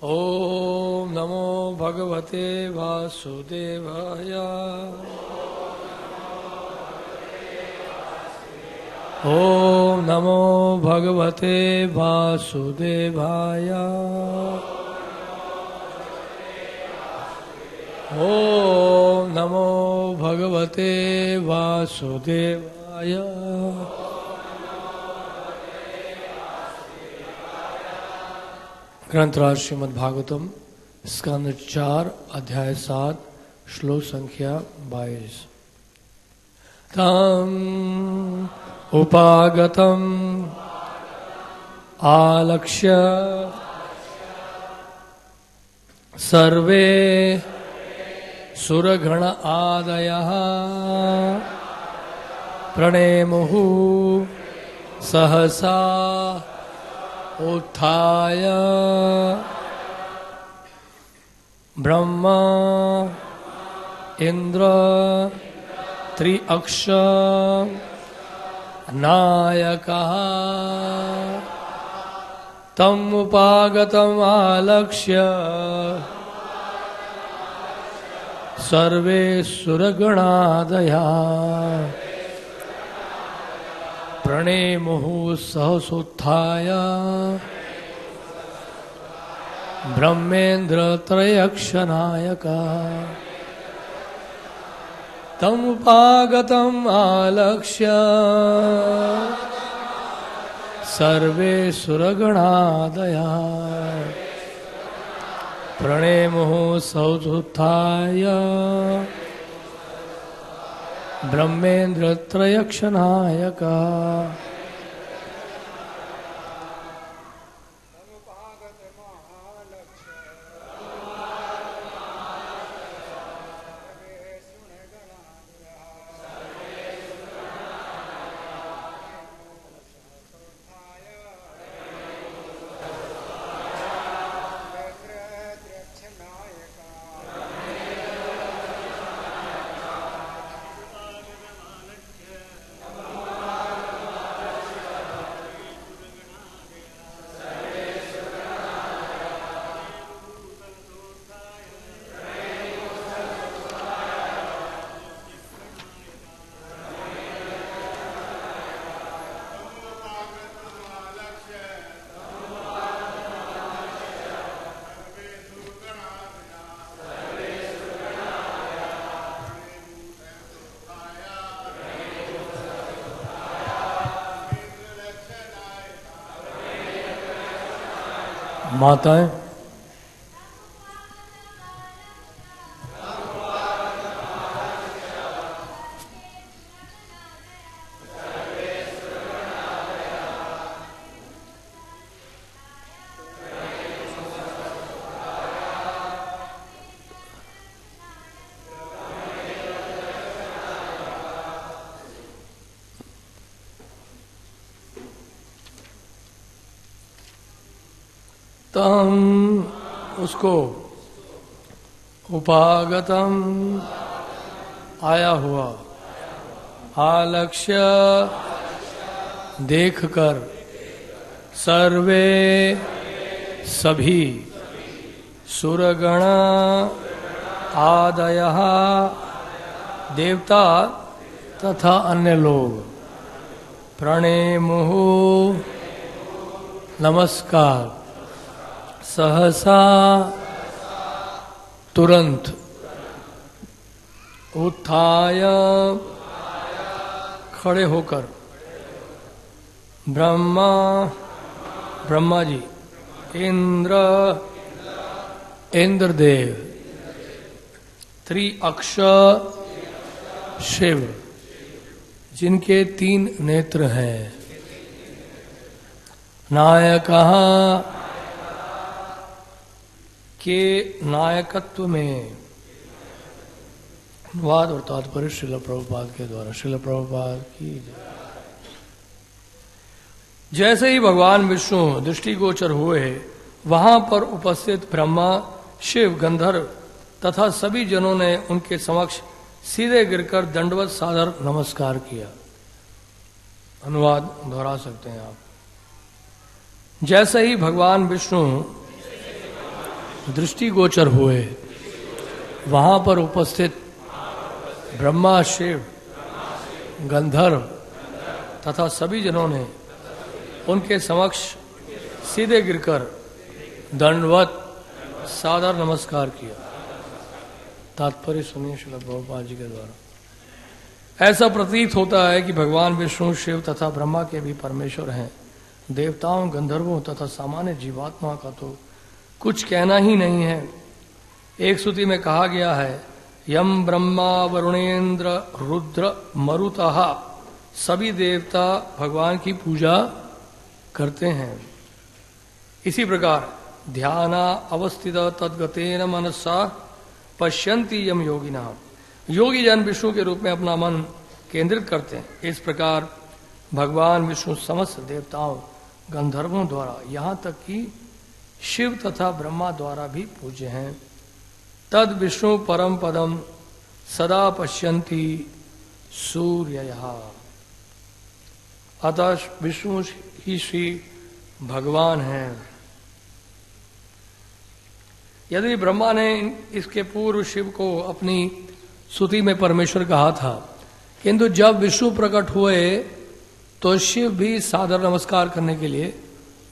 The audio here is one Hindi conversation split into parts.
ओम नमो भगवते वासुदेवाय। ओम नमो भगवते वासुदेवाय। ओम नमो भगवते वासुदेवाय। ग्रंथराज श्रीमद् भागवतम स्कंद 4 अध्याय 7 श्लोक संख्या 22। तम उपागतम आलक्ष्य सर्वे सुरगण आदयः प्रणेमुः सहसा उत्थाय ब्रह्मा इंद्र त्रिअक्ष नायकः तम् उपागतम् आलक्ष्य सर्वे सुरगणादयः प्रणेमुः सहसोत्थाय ब्रह्मेन्द्र त्रयक्षनायकः तमुपागतम् आलक्ष्य सर्वे सुरगणादयः प्रणेमुः सहसोत्थाय ब्रह्मेन्द्र त्रयक्षनायकः। माताएं तम उसको उपागतम आया हुआ आलक्ष्य देखकर सर्वे सभी सुरगण आदयः देवता तथा अन्य लोग प्रणेमुः नमस्कार सहसा तुरंत उत्थाय खड़े होकर ब्रह्मा जी इंद्रदेव त्रिअक्ष शिव जिनके 3 नेत्र हैं नायकः के नायकत्व में अनुवाद और तात्पर्य श्रील प्रभुपाद के द्वारा। श्रील प्रभुपाद की जैसे ही भगवान विष्णु दृष्टिगोचर हुए वहां पर उपस्थित ब्रह्मा शिव गंधर्व तथा सभी जनों ने उनके समक्ष सीधे गिरकर दंडवत सादर नमस्कार किया। अनुवाद दोहरा सकते हैं आप। जैसे ही भगवान विष्णु दृष्टिगोचर हुए, वहां पर उपस्थित ब्रह्मा, शिव, गंधर्व तथा सभी जनों ने उनके समक्ष सीधे गिरकर दंडवत सादर नमस्कार किया। तात्पर्य सुनिए श्रील प्रभुपाद जी के द्वारा। ऐसा प्रतीत होता है कि भगवान विष्णु, शिव तथा ब्रह्मा के भी परमेश्वर हैं। देवताओं, गंधर्वों तथा सामान्य जीवात्मा का तो कुछ कहना ही नहीं है। एक स्तुति में कहा गया है, यम ब्रह्मा वरुणेन्द्र रुद्र मरुतः, सभी देवता भगवान की पूजा करते हैं। इसी प्रकार ध्याना अवस्थित तद्गतेन मनसा पश्यन्ति यम योगिना, योगी जन विष्णु के रूप में अपना मन केंद्रित करते हैं। इस प्रकार भगवान विष्णु समस्त देवताओं, गंधर्वों द्वारा, यहाँ तक कि शिव तथा ब्रह्मा द्वारा भी पूज्य हैं। तद विष्णु परम पदम सदा पश्यन्ति सूर्ययः, अतः विष्णु ही श्री भगवान हैं। यदि ब्रह्मा ने इसके पूर्व शिव को अपनी स्तुति में परमेश्वर कहा था, किंतु जब विष्णु प्रकट हुए तो शिव भी सादर नमस्कार करने के लिए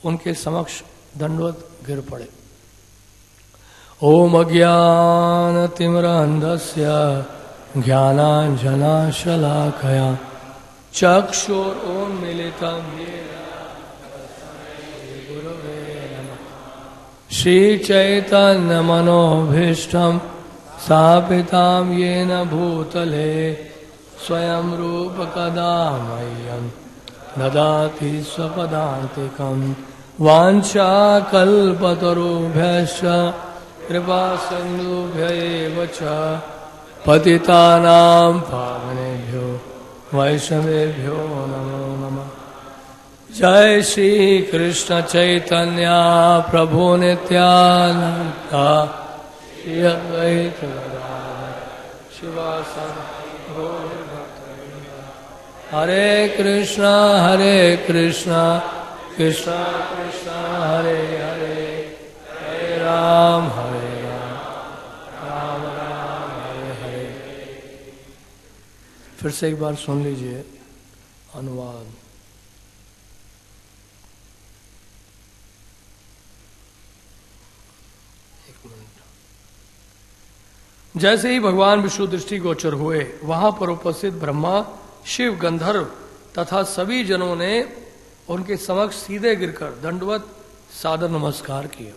उनके समक्ष दंडवत गिर पड़े। ओम अज्ञानतिमिरान्धस्य ज्ञानाञ्जनशलाकया चक्षुरुन्मीलितं येन तस्मै गुरवे नमः। श्रीचैतन्यमनोभीष्टं स्थापितं येन भूतले स्वयं रूपकदा मह्यं ददाति स्वपदान्तिकं। वाञ्छाकल्पतरुभ्यश्च कृपासिन्धुभ्य एव च पतितानां पावनेभ्यो वैष्णवेभ्यो नमो नमः। जय श्री कृष्ण चैतन्य प्रभु नित्यानंद, श्री अद्वैत गदाधर शिवासादि गौरभक्तवृंद। हरे कृष्णा कृष्णा कृष्णा हरे हरे, हरे राम राम राम हरे हरे। फिर से एक बार सुन लीजिए अनुवाद। जैसे ही भगवान विष्णु दृष्टिगोचर हुए, वहां पर उपस्थित ब्रह्मा, शिव, गंधर्व तथा सभी जनों ने उनके समक्ष सीधे गिरकर दंडवत सादर नमस्कार किया।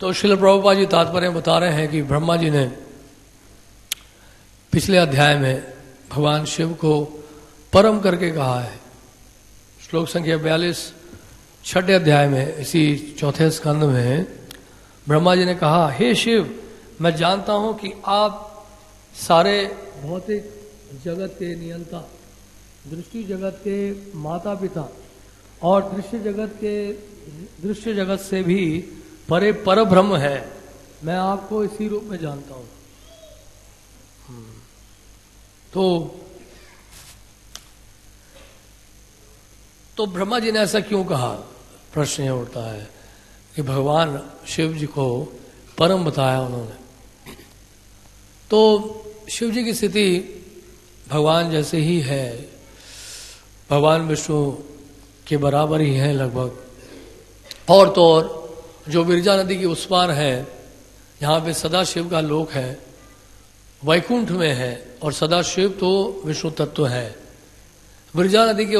तो श्रील प्रभुपाद जी तात्पर्य बता रहे हैं कि ब्रह्मा जी ने पिछले अध्याय में भगवान शिव को परम करके कहा है। श्लोक संख्या 42 छठे अध्याय में, इसी चौथे स्कंद में ब्रह्मा जी ने कहा, हे शिव, मैं जानता हूं कि आप सारे भौतिक जगत के नियंता, दृष्टि जगत के माता पिता और दृश्य जगत से भी परे पर ब्रह्म है। मैं आपको इसी रूप में जानता हूं। तो ब्रह्मा जी ने ऐसा क्यों कहा? प्रश्न यह उठता है कि भगवान शिव जी को परम बताया उन्होंने। तो शिव जी की स्थिति भगवान जैसे ही है, भगवान विष्णु के बराबर ही है लगभग। और तो और जो विरजा नदी के उस पार है, यहाँ पे सदाशिव का लोक है, वैकुंठ में है, और सदाशिव तो विष्णु तत्व है। विरजा नदी के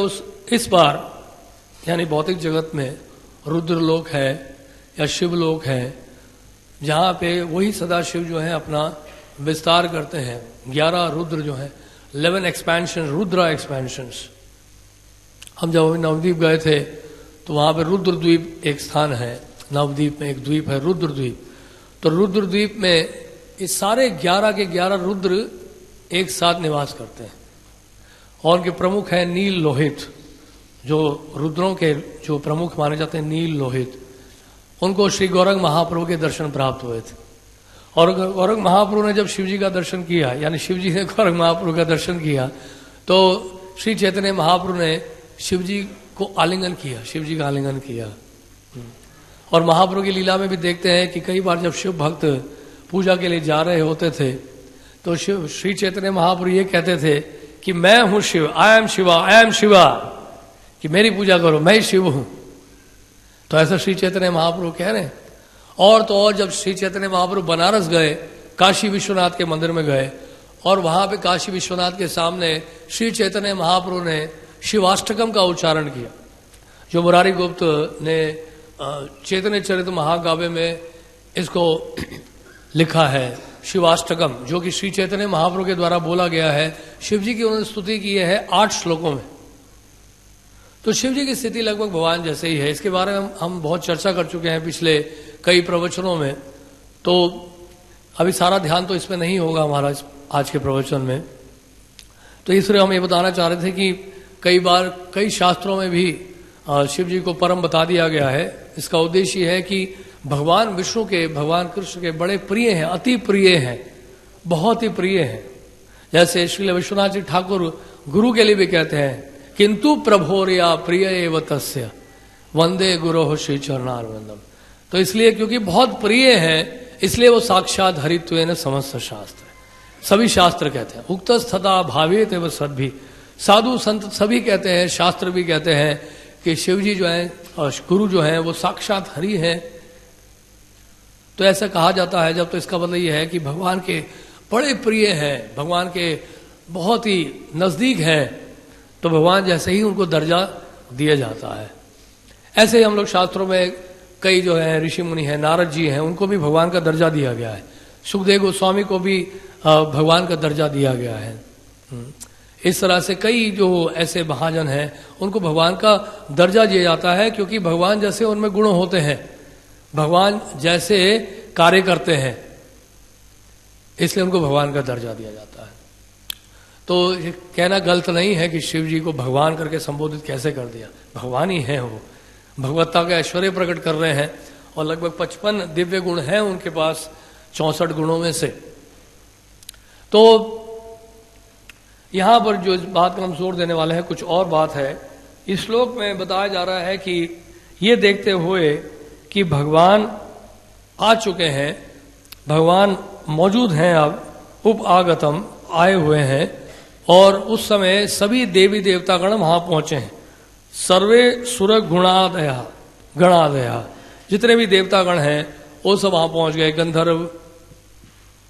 इस पार यानी भौतिक जगत में रुद्र लोक है या शिव लोक है, जहाँ पे वही सदाशिव जो है अपना विस्तार करते हैं। 11 रुद्र जो है, 11 एक्सपेंशन, रुद्रा एक्सपेंशंस। हम जब नवद्वीप गए थे तो वहाँ पे रुद्र द्वीप एक स्थान है। नवद्वीप में एक द्वीप है रुद्र द्वीप। तो रुद्र द्वीप में इस सारे 11 के 11 रुद्र एक साथ निवास करते हैं। और उनके प्रमुख हैं नील लोहित, जो रुद्रों के जो प्रमुख माने जाते हैं नील लोहित, उनको श्री गौरंग महाप्रभु के दर्शन प्राप्त हुए थे। और गौरंग महाप्रभु ने जब शिव जी का दर्शन किया, यानी शिव जी ने गौरंग महाप्रभु का दर्शन किया, तो श्री चैतन्य महाप्रभु ने शिव जी को आलिंगन किया, शिव जी का आलिंगन किया। और महाप्रभु की लीला में भी देखते हैं कि कई बार जब शिव भक्त पूजा के लिए जा रहे होते थे तो शिव श्री चैतन्य महाप्रभु ये कहते थे कि मैं हूं Shiv, I am Shiva, I am Shiva, कि मेरी पूजा करो, मैं ही शिव हूं। तो ऐसा श्री चैतन्य महाप्रभु कह रहे हैं। और तो और जब श्री चैतन्य महाप्रभु बनारस गए, काशी विश्वनाथ के मंदिर में गए, और वहां पे काशी विश्वनाथ के सामने श्री चैतन्य महाप्रभु ने शिवाष्टकम का उच्चारण किया, जो मुरारी गुप्त ने चैतन्य चरित्र महाकाव्य में इसको लिखा है, शिवाष्टकम, जो कि श्री चैतन्य महाप्रभु के द्वारा बोला गया है। शिव जी की उन्होंने स्तुति की है 8 श्लोकों में। तो शिव जी की स्थिति लगभग भगवान जैसे ही है। इसके बारे में हम बहुत चर्चा कर चुके हैं पिछले कई प्रवचनों में, तो अभी सारा ध्यान तो इसमें नहीं होगा हमारा आज के प्रवचन में। तो इसलिए हम ये बताना चाह रहे थे कि कई बार कई शास्त्रों में भी शिव जी को परम बता दिया गया है। इसका उद्देश्य है कि भगवान विष्णु के, भगवान कृष्ण के बड़े प्रिय हैं, अति प्रिय हैं, बहुत ही प्रिय हैं। जैसे श्री विश्वनाथ जी ठाकुर गुरु के लिए भी कहते हैं, किंतु प्रभोरिया प्रिय एव तस्य वंदे गुरो श्री चरणारविंदम। तो इसलिए क्योंकि बहुत प्रिय है, इसलिए वो साक्षात हरित्वेन समस्त शास्त्र, सभी शास्त्र कहते हैं। उक्तस्तथा भावेत एव सद्भि, साधु संत सभी कहते हैं, शास्त्र भी कहते हैं कि शिव जी जो है और गुरु जो है वो साक्षात हरि है। तो ऐसा कहा जाता है जब, तो इसका मतलब यह है कि भगवान के बड़े प्रिय हैं, भगवान के बहुत ही नजदीक हैं, तो भगवान जैसे ही उनको दर्जा दिया जाता है। ऐसे ही हम लोग शास्त्रों में कई जो है ऋषि मुनि हैं, नारद जी हैं, उनको भी भगवान का दर्जा दिया गया है। सुखदेव गोस्वामी को भी भगवान का दर्जा दिया गया है। इस तरह से कई जो ऐसे महाजन हैं उनको भगवान का दर्जा दिया जाता है, क्योंकि भगवान जैसे उनमें गुण होते हैं, भगवान जैसे कार्य करते हैं, इसलिए उनको भगवान का दर्जा दिया जाता है। तो ये कहना गलत नहीं है कि शिव जी को भगवान करके संबोधित कैसे कर दिया, भगवान ही है, वो भगवत्ता का ऐश्वर्य प्रकट कर रहे हैं। और लगभग 55 दिव्य गुण हैं उनके पास 64 गुणों में से। तो यहां पर जो इस बात का हम जोर देने वाले हैं, कुछ और बात है। इस श्लोक में बताया जा रहा है कि ये देखते हुए कि भगवान आ चुके हैं, भगवान मौजूद हैं, अब उप आगतम आए हुए हैं, और उस समय सभी देवी देवतागण वहां पहुंचे हैं। सर्वे सुर गणादया, जितने भी देवतागण हैं वो सब वहां पहुंच गए। गंधर्व,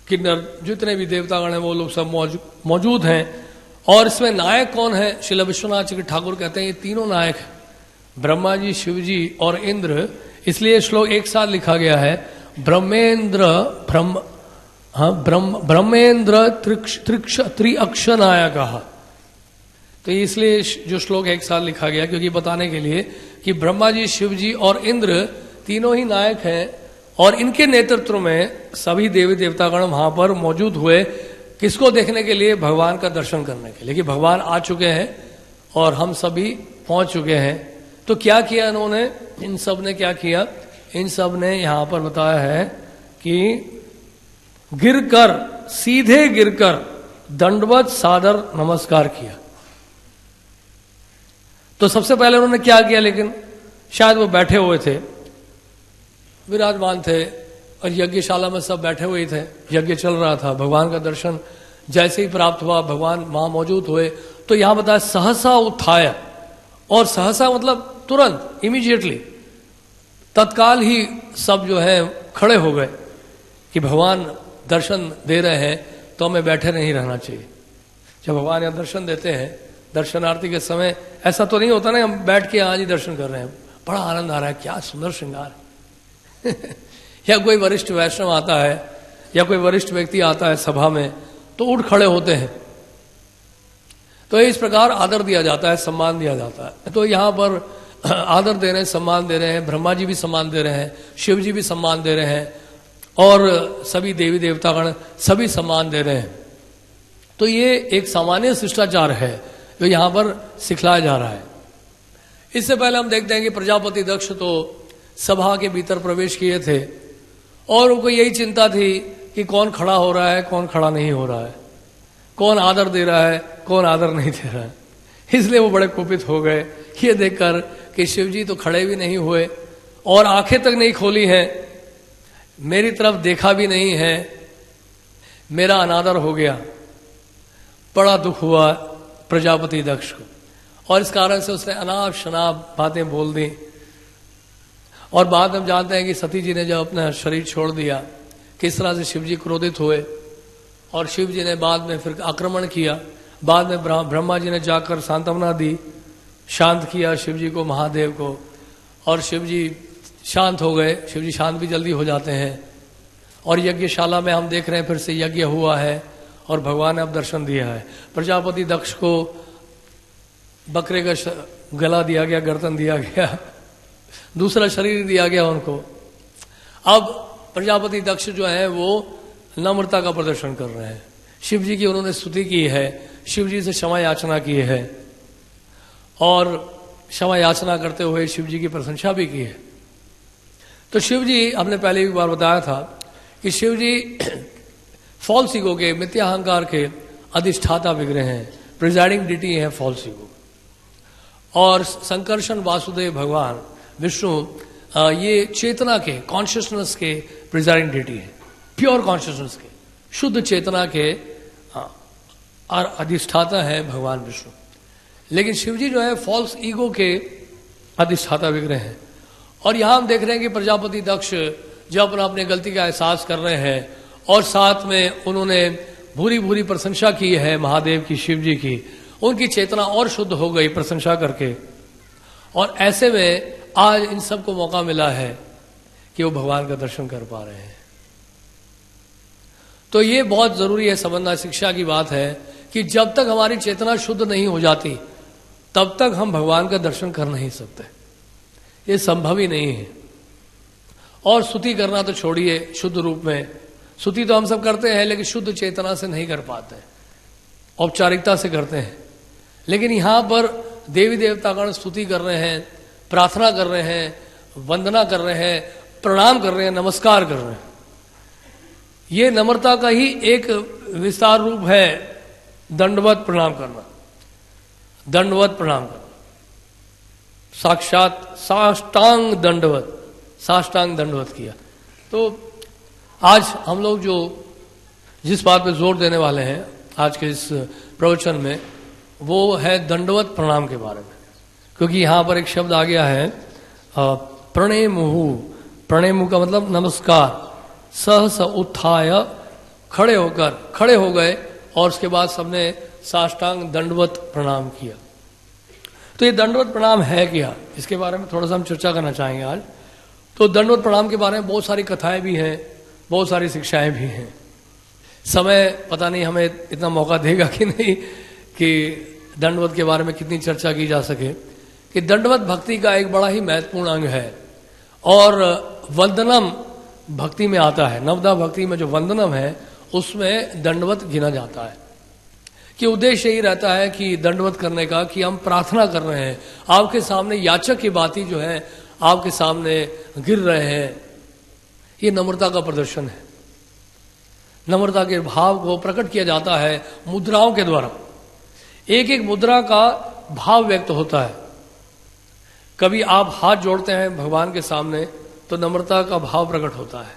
किन्नर, जितने भी देवतागण हैं वो लोग सब मौजूद हैं। और इसमें नायक कौन है? श्रील विश्वनाथ जी ठाकुर कहते हैं ये तीनों नायक हैं, ब्रह्मा जी, शिव जी और इंद्र। इसलिए श्लोक एक साथ लिखा गया है, ब्रह्मेंद्र त्रिअक्ष नायक। तो इसलिए जो श्लोक एक साथ लिखा गया, क्योंकि बताने के लिए कि ब्रह्मा जी, शिव जी और इंद्र तीनों ही नायक हैं, और इनके नेतृत्व में सभी देवी देवतागण वहां पर मौजूद हुए। किसको देखने के लिए? भगवान का दर्शन करने के लिए, कि भगवान आ चुके हैं और हम सभी पहुंच चुके हैं। तो क्या किया इन्होंने? इन सब ने क्या किया? इन सब ने यहां पर बताया है कि गिरकर, सीधे गिरकर दंडवत सादर नमस्कार किया। तो सबसे पहले उन्होंने क्या किया? लेकिन शायद वो बैठे हुए थे, विराजमान थे, और यज्ञशाला में सब बैठे हुए थे, यज्ञ चल रहा था। भगवान का दर्शन जैसे ही प्राप्त हुआ, भगवान वहां मौजूद हुए। तो यहां बताया सहसा उत्थाय, और सहसा मतलब तुरंत, इमीडिएटली, तत्काल ही सब जो है खड़े हो गए कि भगवान दर्शन दे रहे हैं तो हमें बैठे नहीं रहना चाहिए। जब भगवान यहाँ दर्शन देते हैं, दर्शनार्थी के समय ऐसा तो नहीं होता ना हम बैठ के आज ही दर्शन कर रहे हैं, बड़ा आनंद आ रहा है, क्या सुंदर श्रृंगार है। या कोई वरिष्ठ वैष्णव आता है या कोई वरिष्ठ व्यक्ति आता है सभा में, तो उठ खड़े होते हैं। तो इस प्रकार आदर दिया जाता है, सम्मान दिया जाता है। तो यहां पर आदर दे रहे हैं, सम्मान दे रहे हैं, ब्रह्मा जी भी सम्मान दे रहे हैं, शिव जी भी सम्मान दे रहे हैं, और सभी देवी देवतागण सभी सम्मान दे रहे हैं। तो ये एक सामान्य शिष्टाचार है जो यहां पर सिखलाया जा रहा है। इससे पहले हम देखते हैं कि प्रजापति दक्ष तो सभा के भीतर प्रवेश किए थे और उनको यही चिंता थी कि कौन खड़ा हो रहा है, कौन खड़ा नहीं हो रहा है, कौन आदर दे रहा है, कौन आदर नहीं दे रहा है। इसलिए वो बड़े कुपित हो गए ये देखकर कि शिव जी तो खड़े भी नहीं हुए और आंखें तक नहीं खोली हैं, मेरी तरफ देखा भी नहीं है, मेरा अनादर हो गया। बड़ा दुख हुआ प्रजापति दक्ष को और इस कारण से उसने अनाप शनाप बातें बोल दी। और बाद में हम जानते हैं कि सती जी ने जब अपना शरीर छोड़ दिया किस तरह से शिव जी क्रोधित हुए और शिव जी ने बाद में फिर आक्रमण किया। बाद में ब्रह्मा जी ने जाकर सांत्वना दी, शांत किया शिव जी को, महादेव को, और शिव जी शांत हो गए। शिव जी शांत भी जल्दी हो जाते हैं और यज्ञशाला में हम देख रहे हैं फिर से यज्ञ हुआ है और भगवान ने अब दर्शन दिया है। प्रजापति दक्ष को बकरे का गला दिया गया, गर्दन दिया गया, दूसरा शरीर दिया गया उनको। अब प्रजापति दक्ष जो है वो नम्रता का प्रदर्शन कर रहे हैं। शिव जी की उन्होंने स्तुति की है, शिव जी से क्षमा याचना की है और क्षमा याचना करते हुए शिव जी की प्रशंसा भी की है। तो शिव जी, हमने पहले भी बार बताया था कि शिव जी फॉल्स ईगो के, मिथ्याहंकार के अधिष्ठाता विग्रह हैं, प्रिजाइडिंग डिटी है फॉल्स ईगो। और संकर्षण वासुदेव भगवान विष्णु ये चेतना के, कॉन्शियसनेस के प्रिजाइडिंग डिटी है, प्योर कॉन्शियसनेस के, शुद्ध चेतना के अधिष्ठाता है भगवान विष्णु। लेकिन शिवजी जो है फॉल्स ईगो के अधिष्ठाता विग्रह हैं। और यहां हम देख रहे हैं कि प्रजापति दक्ष जब अपने गलती का एहसास कर रहे हैं और साथ में उन्होंने भूरी भूरी प्रशंसा की है महादेव की, शिव जी की, उनकी चेतना और शुद्ध हो गई प्रशंसा करके। और ऐसे में आज इन सबको मौका मिला है कि वो भगवान का दर्शन कर पा रहे हैं। तो ये बहुत जरूरी है समझना, शिक्षा की बात है कि जब तक हमारी चेतना शुद्ध नहीं हो जाती तब तक हम भगवान का दर्शन कर नहीं सकते, ये संभव ही नहीं है। और स्तुति करना तो छोड़िए, शुद्ध रूप में स्तुति तो हम सब करते हैं लेकिन शुद्ध चेतना से नहीं कर पाते, औपचारिकता से करते हैं। लेकिन यहां पर देवी देवतागण स्तुति कर रहे हैं, प्रार्थना कर रहे हैं, वंदना कर रहे हैं, प्रणाम कर रहे हैं, नमस्कार कर रहे हैं। ये नम्रता का ही एक विस्तार रूप है, दंडवत प्रणाम करना, दंडवत प्रणाम करना, साक्षात साष्टांग दंडवत, साष्टांग दंडवत किया। तो आज हम लोग जो जिस बात पे जोर देने वाले हैं आज के इस प्रवचन में, वो है दंडवत प्रणाम के बारे में। क्योंकि यहां पर एक शब्द आ गया है प्रणेमुहु। प्रणेमु का मतलब नमस्कार। सहस उत्थाय, खड़े होकर, खड़े हो गए और उसके बाद सबने साष्टांग दंडवत प्रणाम किया। तो ये दंडवत प्रणाम है क्या, इसके बारे में थोड़ा सा हम चर्चा करना चाहेंगे आज। तो दंडवत प्रणाम के बारे में बहुत सारी कथाएं भी हैं, बहुत सारी शिक्षाएं भी हैं। समय पता नहीं हमें इतना मौका देगा कि नहीं कि दंडवत के बारे में कितनी चर्चा की जा सके। कि दंडवत भक्ति का एक बड़ा ही महत्वपूर्ण अंग है और वंदनम भक्ति में आता है। नवदा भक्ति में जो वंदनम है उसमें दंडवत गिना जाता है। कि उद्देश्य यही रहता है कि दंडवत करने का कि हम प्रार्थना कर रहे हैं, आपके सामने याचक की बाती जो है आपके सामने गिर रहे हैं। ये नम्रता का प्रदर्शन है। नम्रता के भाव को प्रकट किया जाता है मुद्राओं के द्वारा। एक एक मुद्रा का भाव व्यक्त होता है। कभी आप हाथ जोड़ते हैं भगवान के सामने तो नम्रता का भाव प्रकट होता है।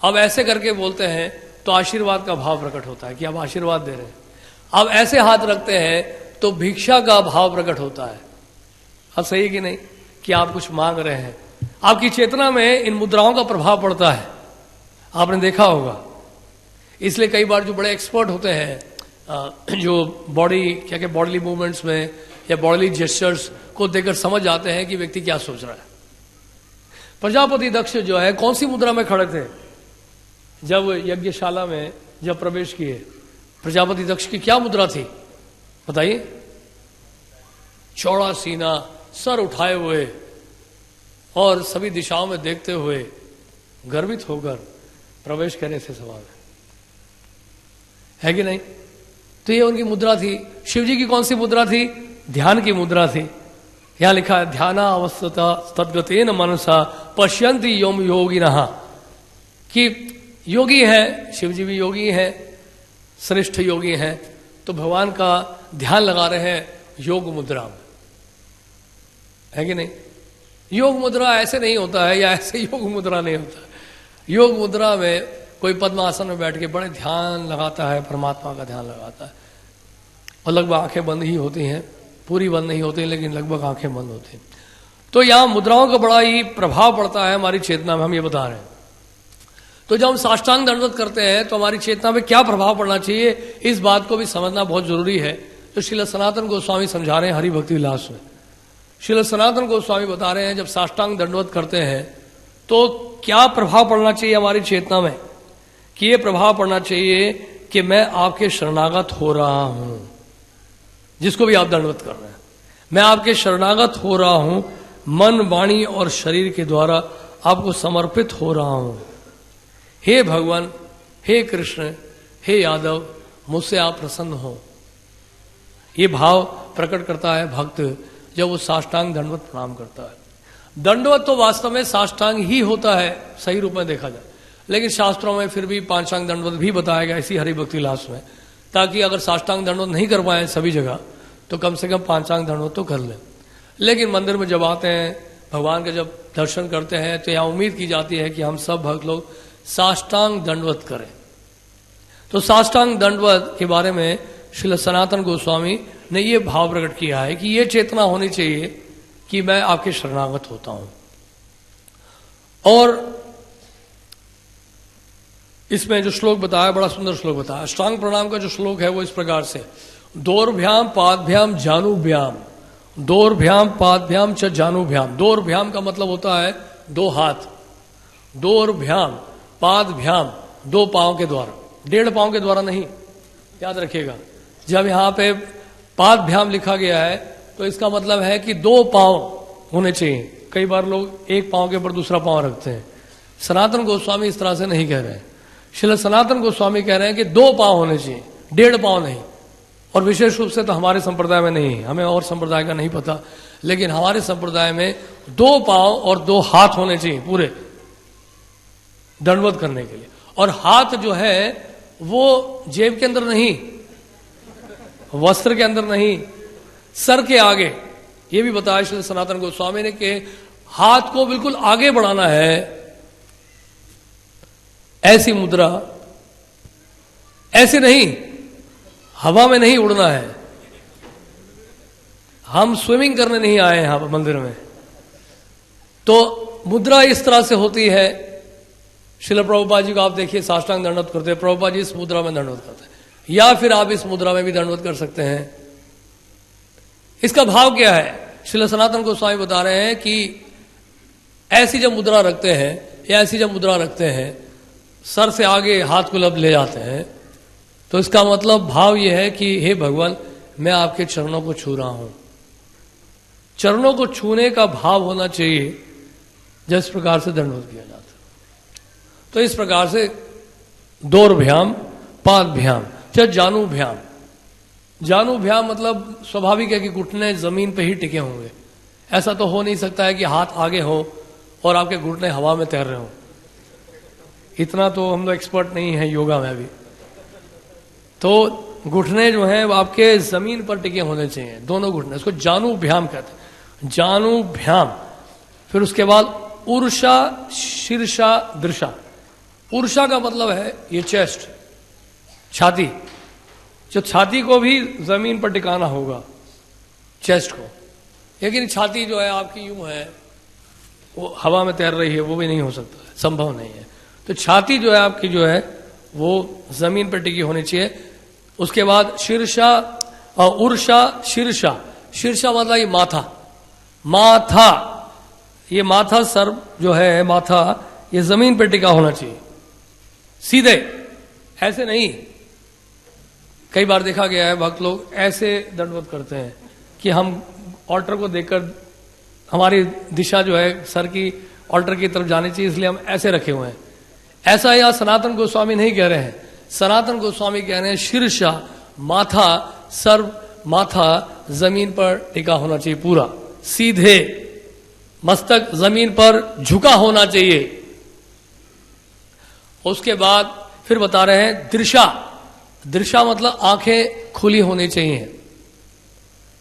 अब ऐसे करके बोलते हैं तो आशीर्वाद का भाव प्रकट होता है कि आप आशीर्वाद दे रहे हैं। अब ऐसे हाथ रखते हैं तो भिक्षा का भाव प्रकट होता है। अब सही है कि नहीं कि आप कुछ मांग रहे हैं। आपकी चेतना में इन मुद्राओं का प्रभाव पड़ता है, आपने देखा होगा। इसलिए कई बार जो बड़े एक्सपर्ट होते हैं, जो बॉडी क्या क्या बॉडीली मूवमेंट्स में या बॉडीली जेस्चर्स को देखकर समझ जाते हैं कि व्यक्ति क्या सोच रहा है। प्रजापति दक्ष जो है कौन सी मुद्रा में खड़े थे जब यज्ञशाला में जब प्रवेश किए? प्रजापति दक्ष की क्या मुद्रा थी बताइए? चौड़ा सीना, सर उठाए हुए और सभी दिशाओं में देखते हुए गर्वित होकर प्रवेश करे थे सभा में, है कि नहीं? तो ये उनकी मुद्रा थी। शिव जी की कौन सी मुद्रा थी? ध्यान की मुद्रा थी। यहां लिखा है ध्याना अवस्थता तद्गतेन मनसा पश्यन्ति योम योगिनः, कि योगी है, शिव जी भी योगी है, श्रेष्ठ योगी है, तो भगवान का ध्यान लगा रहे हैं योग मुद्रा में, है कि नहीं। योग मुद्रा ऐसे नहीं होता है, या ऐसे योग मुद्रा नहीं होता है। योग मुद्रा में कोई पद्मासन में बैठ के बड़े ध्यान लगाता है, परमात्मा का ध्यान लगाता है, और लगभग आंखें बंद ही होती हैं, पूरी बंद नहीं होती, लेकिन लगभग आंखें बंद होती हैं। तो यहां मुद्राओं का बड़ा ही प्रभाव पड़ता है हमारी चेतना में, हम ये बता रहे हैं। तो जब हम साष्टांग दंडवत करते हैं तो हमारी चेतना में क्या प्रभाव पड़ना चाहिए, इस बात को भी समझना बहुत जरूरी है। तो श्रील सनातन गोस्वामी समझा रहे हैं हरि भक्ति विलास में। श्रील सनातन गोस्वामी बता रहे हैं जब साष्टांग दंडवत करते हैं तो क्या प्रभाव पड़ना चाहिए हमारी चेतना में, कि ये प्रभाव पड़ना चाहिए कि मैं आपके शरणागत हो रहा हूं। जिसको भी आप दंडवत कर रहे हैं, मैं आपके शरणागत हो रहा हूं, मन वाणी और शरीर के द्वारा आपको समर्पित हो रहा हूं। हे भगवान, हे कृष्ण, हे यादव, मुझसे आप प्रसन्न हो। ये भाव प्रकट करता है भक्त जब वो साष्टांग दंडवत प्रणाम करता है। दंडवत तो वास्तव में साष्टांग ही होता है सही रूप में देखा जाए, लेकिन शास्त्रों में फिर भी पांचांग दंडवत भी बताया गया इसी हरि भक्ति विलास में, ताकि अगर साष्टांग दंडवत नहीं कर पाए सभी जगह तो कम से कम पांचांग दंडवत तो कर लें। लेकिन मंदिर में जब आते हैं, भगवान का जब दर्शन करते हैं, तो यहाँ उम्मीद की जाती है कि हम सब भक्त लोग साष्टांग दंडवत करें। तो साष्टांग दंडवत के बारे में श्रील सनातन गोस्वामी ने यह भाव प्रकट किया है कि यह चेतना होनी चाहिए कि मैं आपके शरणागत होता हूं। और इसमें जो श्लोक बताया, बड़ा सुंदर श्लोक बताया। अष्टांग प्रणाम का जो श्लोक है वो इस प्रकार से, दोर्भ्याम पादभ्याम जानुभ्याम, दोर्भ्याम पादभ्याम च जानुभ्याम। दोर्भ्याम का मतलब होता है दो हाथ, दोर्भ्याम पादभ्याम, दो पांव के द्वारा, डेढ़ पांव के द्वारा नहीं, याद रखिएगा। जब यहां पे पादभ्याम लिखा गया है तो इसका मतलब है कि दो पांव होने चाहिए। कई बार लोग एक पांव के ऊपर दूसरा पांव रखते हैं। सनातन गोस्वामी इस तरह से नहीं कह रहे हैं। श्रील सनातन गोस्वामी कह रहे हैं कि दो पांव होने चाहिए, डेढ़ पांव नहीं। और विशेष रूप से तो हमारे संप्रदाय में नहीं, हमें और संप्रदाय का नहीं पता, लेकिन हमारे संप्रदाय में दो पांव और दो हाथ होने चाहिए पूरे दंडवत करने के लिए। और हाथ जो है वो जेब के अंदर नहीं, वस्त्र के अंदर नहीं, सर के आगे। ये भी बताया श्री सनातन गोस्वामी ने कि हाथ को बिल्कुल आगे बढ़ाना है। ऐसी मुद्रा, ऐसे नहीं, हवा में नहीं उड़ना है। हम स्विमिंग करने नहीं आए यहां पर मंदिर में। तो मुद्रा इस तरह से होती है। श्रील प्रभुपाद जी को आप देखिए साष्टांग दंडवत करते हैं, प्रभुपाद जी इस मुद्रा में दंडवत करते हैं, या फिर आप इस मुद्रा में भी दंडवत कर सकते हैं। इसका भाव क्या है? श्रील सनातन गोस्वामी बता रहे हैं कि ऐसी जब मुद्रा रखते हैं, या ऐसी जब मुद्रा रखते हैं, सर से आगे हाथ को लब ले जाते हैं, तो इसका मतलब भाव यह है कि हे भगवान, मैं आपके चरणों को छू रहा हूं। चरणों को छूने का भाव होना चाहिए जिस प्रकार से दंडवत किया जाता है। तो इस प्रकार से दोर्भ्याम पादभ्याम च जानुभ्याम। जानुभ्याम मतलब स्वाभाविक है कि घुटने जमीन पे ही टिके होंगे। ऐसा तो हो नहीं सकता है कि हाथ आगे हो और आपके घुटने हवा में तैर रहे हो। इतना तो हम लोग एक्सपर्ट नहीं है योगा में भी। तो घुटने जो हैं वो आपके जमीन पर टिके होने चाहिए, दोनों घुटने। इसको जानुभ्याम कहते हैं, जानुभ्याम। फिर उसके बाद उर्षा शीर्षा दृशा। उर्षा का मतलब है ये चेस्ट, छाती। जो छाती को भी जमीन पर टिकाना होगा, चेस्ट को। लेकिन छाती जो है आपकी यूं है, वो हवा में तैर रही है, वो भी नहीं हो सकता है, संभव नहीं है। तो छाती जो है आपकी जो है वो जमीन पर टिकी होनी चाहिए। उसके बाद शीर्षा और उर्षा शीर्षा। शीर्षा मतलब ये माथा, माथा, ये माथा, सर जो है माथा, ये जमीन पर टिका होना चाहिए, सीधे, ऐसे नहीं। कई बार देखा गया है भक्त लोग ऐसे दंडवत करते हैं कि हम ऑल्टर को देखकर, हमारी दिशा जो है सर की ऑल्टर की तरफ जानी चाहिए, इसलिए हम ऐसे रखे हुए हैं। ऐसा यहां सनातन गोस्वामी नहीं कह रहे हैं। सनातन गोस्वामी कह रहे हैं शीर्षा, माथा, सर, माथा जमीन पर टिका होना चाहिए पूरा, सीधे, मस्तक जमीन पर झुका होना चाहिए। उसके बाद फिर बता रहे हैं दृशा। दृशा मतलब आंखें खुली होनी चाहिए,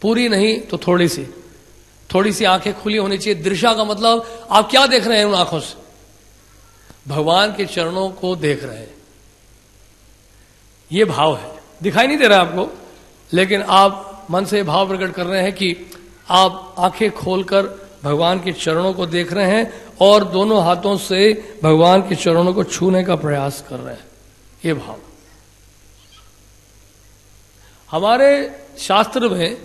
पूरी नहीं तो थोड़ी सी आंखें खुली होनी चाहिए। दृशा का मतलब आप क्या देख रहे हैं? उन आंखों से भगवान के चरणों को देख रहे हैं, ये भाव है। दिखाई नहीं दे रहा आपको, लेकिन आप मन से भाव प्रकट कर रहे हैं कि आप आंखें खोलकर भगवान के चरणों को देख रहे हैं और दोनों हाथों से भगवान के चरणों को छूने का प्रयास कर रहे हैं, ये भाव। हमारे शास्त्र में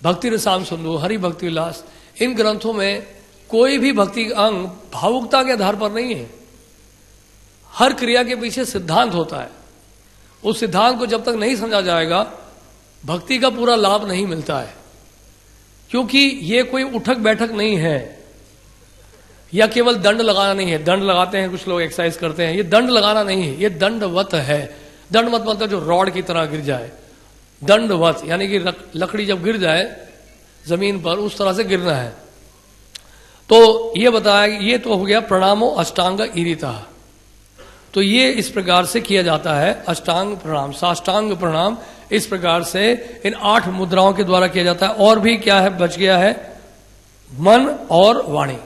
भक्ति रसाम सिंधु, हरि भक्ति विलास, इन ग्रंथों में कोई भी भक्ति अंग भावुकता के आधार पर नहीं है। हर क्रिया के पीछे सिद्धांत होता है। उस सिद्धांत को जब तक नहीं समझा जाएगा भक्ति का पूरा लाभ नहीं मिलता है, क्योंकि ये कोई उठक बैठक नहीं है या केवल दंड लगाना नहीं है। दंड लगाते हैं कुछ लोग, एक्सरसाइज करते हैं, ये दंड लगाना नहीं है, ये दंडवत है। दंडवत मतलब जो रॉड की तरह गिर जाए, दंडवत यानी कि लकड़ी जब गिर जाए जमीन पर उस तरह से गिरना है। तो ये बताया, ये तो हो गया प्रणामो अष्टांग ईरिता। तो ये इस प्रकार से किया जाता है, अष्टांग प्रणाम, साष्टांग प्रणाम, इस प्रकार से इन 8 मुद्राओं के द्वारा किया जाता है। और भी क्या है बच गया है? मन और वाणी,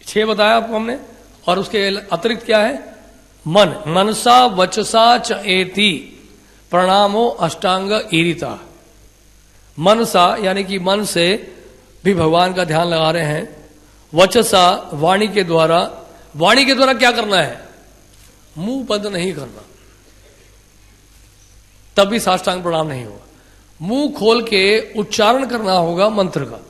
6 बताया आपको हमने। और उसके अतिरिक्त क्या है? मन, मनसा वचसा च एति प्रणामो अष्टांग ईरिता। मनसा यानी कि मन से भी भगवान का ध्यान लगा रहे हैं, वचसा वाणी के द्वारा। वाणी के द्वारा क्या करना है? मुंह बंद नहीं करना, तब भी साष्टांग प्रणाम नहीं होगा। मुंह खोल के उच्चारण करना होगा मंत्र का।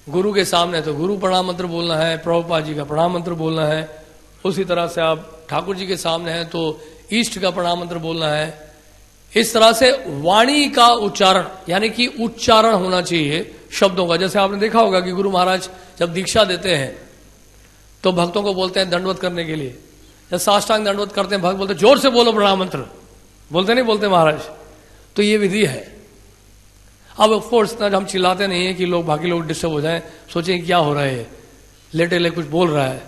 गुरु के सामने तो गुरु प्रणाम मंत्र बोलना है, प्रभुपाद जी का प्रणाम मंत्र बोलना है। उसी तरह से आप ठाकुर जी के सामने हैं तो ईष्ट का प्रणाम मंत्र बोलना है। इस तरह से वाणी का उच्चारण, यानी कि उच्चारण होना चाहिए शब्दों का। जैसे आपने देखा होगा कि गुरु महाराज जब दीक्षा देते हैं तो भक्तों को बोलते हैं दंडवत करने के लिए। जब साष्टांग दंडवत करते हैं भक्त बोलते जोर से बोलो प्रणाम मंत्र, बोलते नहीं बोलते महाराज। तो ये विधि है। अब ऑफकोर्स इतना हम चिल्लाते नहीं है कि लोग बाकी लोग डिस्टर्ब हो जाएं, सोचें क्या हो रहा है, लेटे ले कुछ बोल रहा है।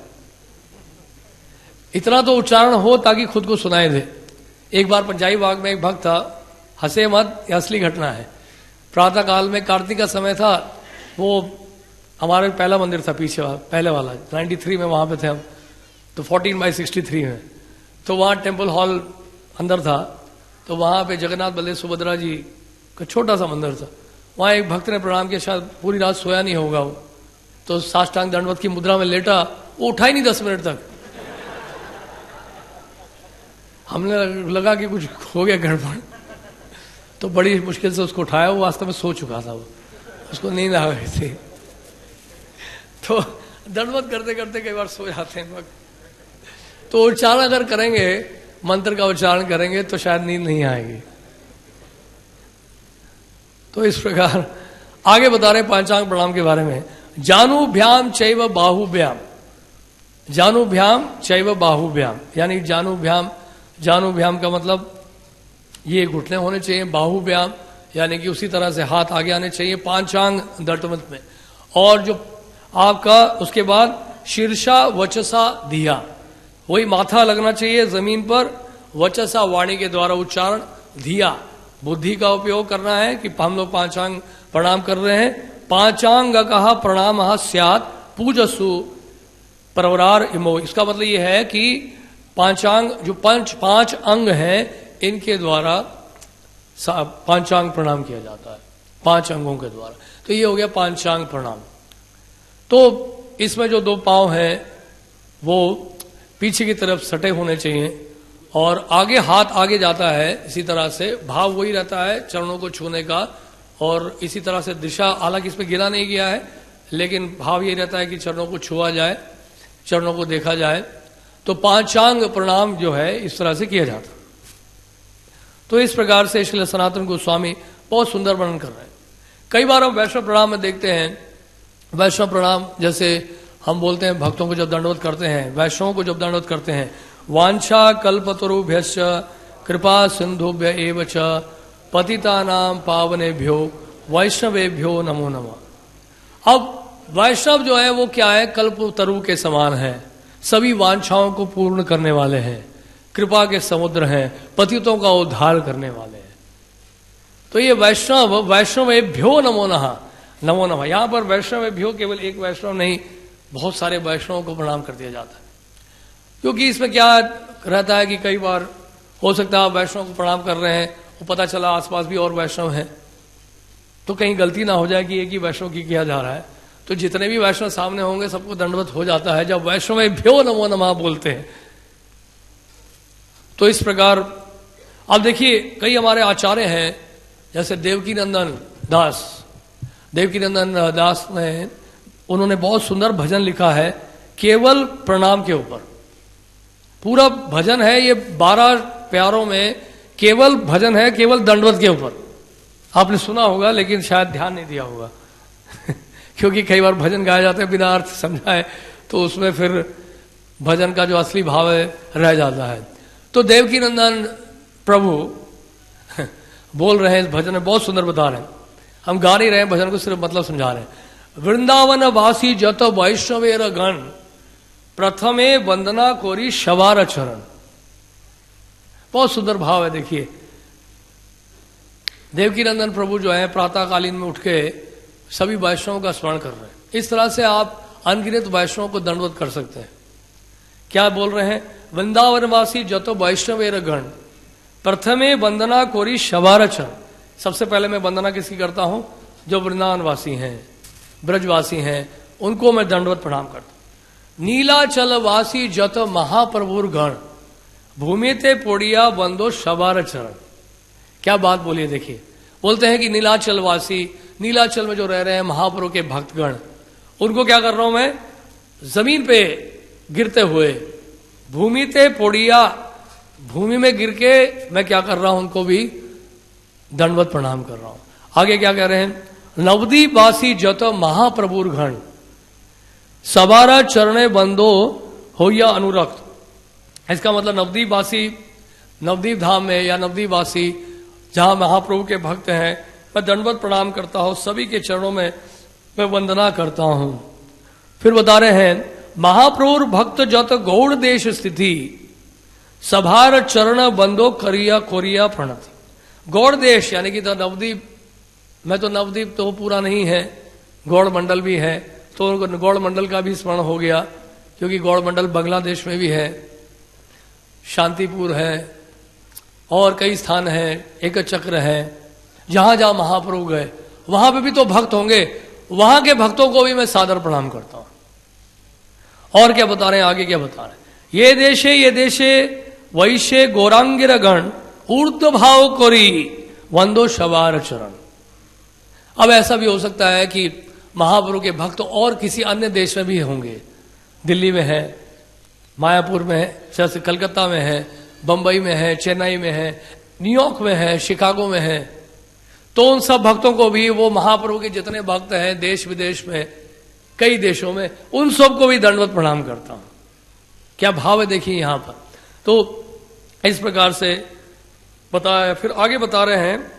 इतना तो उच्चारण हो ताकि खुद को सुनाई दे। एक बार पंजाबी बाग में एक भक्त था, हंसे मत, यह असली घटना है। प्रातः काल में कार्तिक का समय था, वो हमारे पहला मंदिर था पीछे पहले वाला 93 में, वहां पे थे हम तो 14/63 में। तो वहां टेम्पल हॉल अंदर था, तो वहां पे जगन्नाथ बलदेव सुभद्रा जी का छोटा सा मंदिर था। वहां एक भक्त ने प्रणाम किया, शायद पूरी रात सोया नहीं होगा वो, तो साष्टांग दंडवत की मुद्रा में लेटा, वो उठा ही नहीं 10 मिनट तक। हमने लगा कि कुछ हो गया गड़बड़, तो बड़ी मुश्किल से उसको उठाया। वो वास्तव में सो चुका था, वो उसको नींद आ गई थी। तो दंडवत करते करते कई बार सो जाते हैं भक्त। तो उच्चारण अगर करेंगे, मंत्र का उच्चारण करेंगे तो शायद नींद नहीं आएगी। तो इस प्रकार आगे बता रहे पंचांग प्रणाम के बारे में। जानुभ्याम चैव बाहुभ्याम, जानुभ्याम चैव बाहुभ्याम, यानी जानुभ्याम का मतलब ये घुटने होने चाहिए। बाहुभ्याम यानी कि उसी तरह से हाथ आगे आने चाहिए पांचांग दंडवत में। और जो आपका उसके बाद शीर्षा वचसा दिया, वही माथा लगना चाहिए जमीन पर। वचसा वाणी के द्वारा उच्चारण, धिया बुद्धि का उपयोग करना है कि हम लोग पांचांग प्रणाम कर रहे हैं। पांचांग कहा प्रणाम स्यात् पूजसु प्रवरार इमो। इसका मतलब यह है कि पांचांग जो पांच अंग हैं इनके द्वारा पांचांग प्रणाम किया जाता है, 5 अंगों के द्वारा। तो ये हो गया पांचांग प्रणाम। तो इसमें जो 2 पांव हैं वो पीछे की तरफ सटे होने चाहिए और आगे हाथ आगे जाता है। इसी तरह से भाव वही रहता है चरणों को छूने का। और इसी तरह से दिशा, हालांकि इसमें गिरा नहीं गया है, लेकिन भाव ये रहता है कि चरणों को छुआ जाए, चरणों को देखा जाए। तो पांचांग प्रणाम जो है इस तरह से किया जाता। तो इस प्रकार से श्री सनातन गोस्वामी बहुत सुंदर वर्णन कर रहे हैं। कई बार हम वैष्णव प्रणाम में देखते हैं, वैष्णव प्रणाम जैसे हम बोलते हैं भक्तों को जब दंडवत करते हैं, वैष्णवों को जब दंडवत करते हैं, वांछा कल्पतरुभ्यश्च कृपा सिंधुभ्य एव च पतितानाम पावनेभ्यो वैष्णवेभ्यो नमो नमः। अब वैष्णव जो है वो क्या है, कल्पतरु के समान है, सभी वांछाओं को पूर्ण करने वाले हैं, कृपा के समुद्र हैं, पतितों का उद्धार करने वाले हैं। तो ये वैष्णवेभ्यो नमो नमः। यहां पर वैष्णवेभ्यो केवल एक वैष्णव नहीं, बहुत सारे वैष्णवों को प्रणाम कर दिया जाता है। क्योंकि इसमें क्या रहता है कि कई बार हो सकता है आप वैष्णव को प्रणाम कर रहे हैं, वो पता चला आसपास भी और वैष्णव हैं, तो कहीं गलती ना हो जाए कि एक ही वैष्णव की किया जा रहा है, तो जितने भी वैष्णव सामने होंगे सबको दंडवत हो जाता है जब वैष्णवेभ्यो नमो नमः बोलते हैं। तो इस प्रकार अब देखिए, कई हमारे आचार्य हैं, जैसे देवकीनंदन दास ने, उन्होंने बहुत सुंदर भजन लिखा है केवल प्रणाम के ऊपर। पूरा भजन है ये 12 प्यारों में, केवल भजन है केवल दंडवत के ऊपर। आपने सुना होगा लेकिन शायद ध्यान नहीं दिया होगा क्योंकि कई बार भजन गाया जाता है बिना अर्थ समझाए, तो उसमें फिर भजन का जो असली भाव है रह जाता है। तो देवकीनंदन प्रभु बोल रहे हैं इस भजन में, बहुत सुंदर बता रहे हैं, हम गा नहीं रहे हैं भजन को, सिर्फ मतलब समझा रहे हैं। वृंदावन वासी जत वैष्णवेर गण, प्रथमे वंदना कोरी शवार चरण। बहुत सुंदर भाव है। देखिए देवकीनंदन प्रभु जो है प्रातःकालीन में उठ के सभी वैष्णवों का स्मरण कर रहे हैं। इस तरह से आप अनगिनत वैष्णवों को दंडवत कर सकते हैं। क्या बोल रहे हैं, वृंदावनवासी जतो वैष्णवेर गण, प्रथमे वंदना कोरी शवारचरण। सबसे पहले मैं वंदना किसकी करता हूं, जो वृंदावनवासी हैं, ब्रजवासी हैं, उनको मैं दंडवत प्रणाम करता हूं। नीलाचल वासी जत महाप्रभुर गण, भूमि ते पोड़िया बंदो शवारचरण। क्या बात बोलिए, देखिए बोलते हैं कि नीलाचल वासी, नीलाचल में जो रह रहे हैं महाप्रभु के भक्तगण, उनको क्या कर रहा हूं मैं, जमीन पे गिरते हुए, भूमि ते पोड़िया, भूमि में गिर के मैं क्या कर रहा हूं, उनको भी दंडवत प्रणाम कर रहा हूं। आगे क्या कह रहे हैं, नवदीप वासी जत महाप्रभुर घण, सवारा चरणे बंदो हो या अनुरक्त। इसका मतलब नवदीप वासी, नवदीप धाम में या नवदीप वासी जहां महाप्रभु के भक्त हैं, मैं दंडवत प्रणाम करता हूं, सभी के चरणों में मैं वंदना करता हूं। फिर बता रहे हैं, महाप्रभु भक्त जत गौड़ देश स्थिति, सभार चरण बंदो करिया कोरिया प्रणति। गौड़ देश यानी कि नवदीप, मैं तो नवदीप तो पूरा नहीं है, गौड़ मंडल भी है, तो गौड़ मंडल का भी स्मरण हो गया, क्योंकि गौड़ मंडल बांग्लादेश में भी है, शांतिपुर है और कई स्थान है, एक चक्र है, जहां जहां महाप्रभु गए वहां पे भी तो भक्त होंगे, वहां के भक्तों को भी मैं सादर प्रणाम करता हूं। और क्या बता रहे हैं, आगे क्या बता रहे हैं, ये देशे वैश्य गौरांगिर गण, ऊर्ध्व भाव कोरी वंदो शवार चरण। अब ऐसा भी हो सकता है कि महाप्रभु के भक्त और किसी अन्य देश में भी होंगे, दिल्ली में है, मायापुर में है, जैसे कलकत्ता में है, बंबई में है, चेन्नई में है, न्यूयॉर्क में है, शिकागो में है, तो उन सब भक्तों को भी, वो महाप्रभु के जितने भक्त हैं देश विदेश में, कई देशों में, उन सबको भी दंडवत प्रणाम करता हूं। क्या भाव है देखिए यहां पर। तो इस प्रकार से बताया। फिर आगे बता रहे हैं,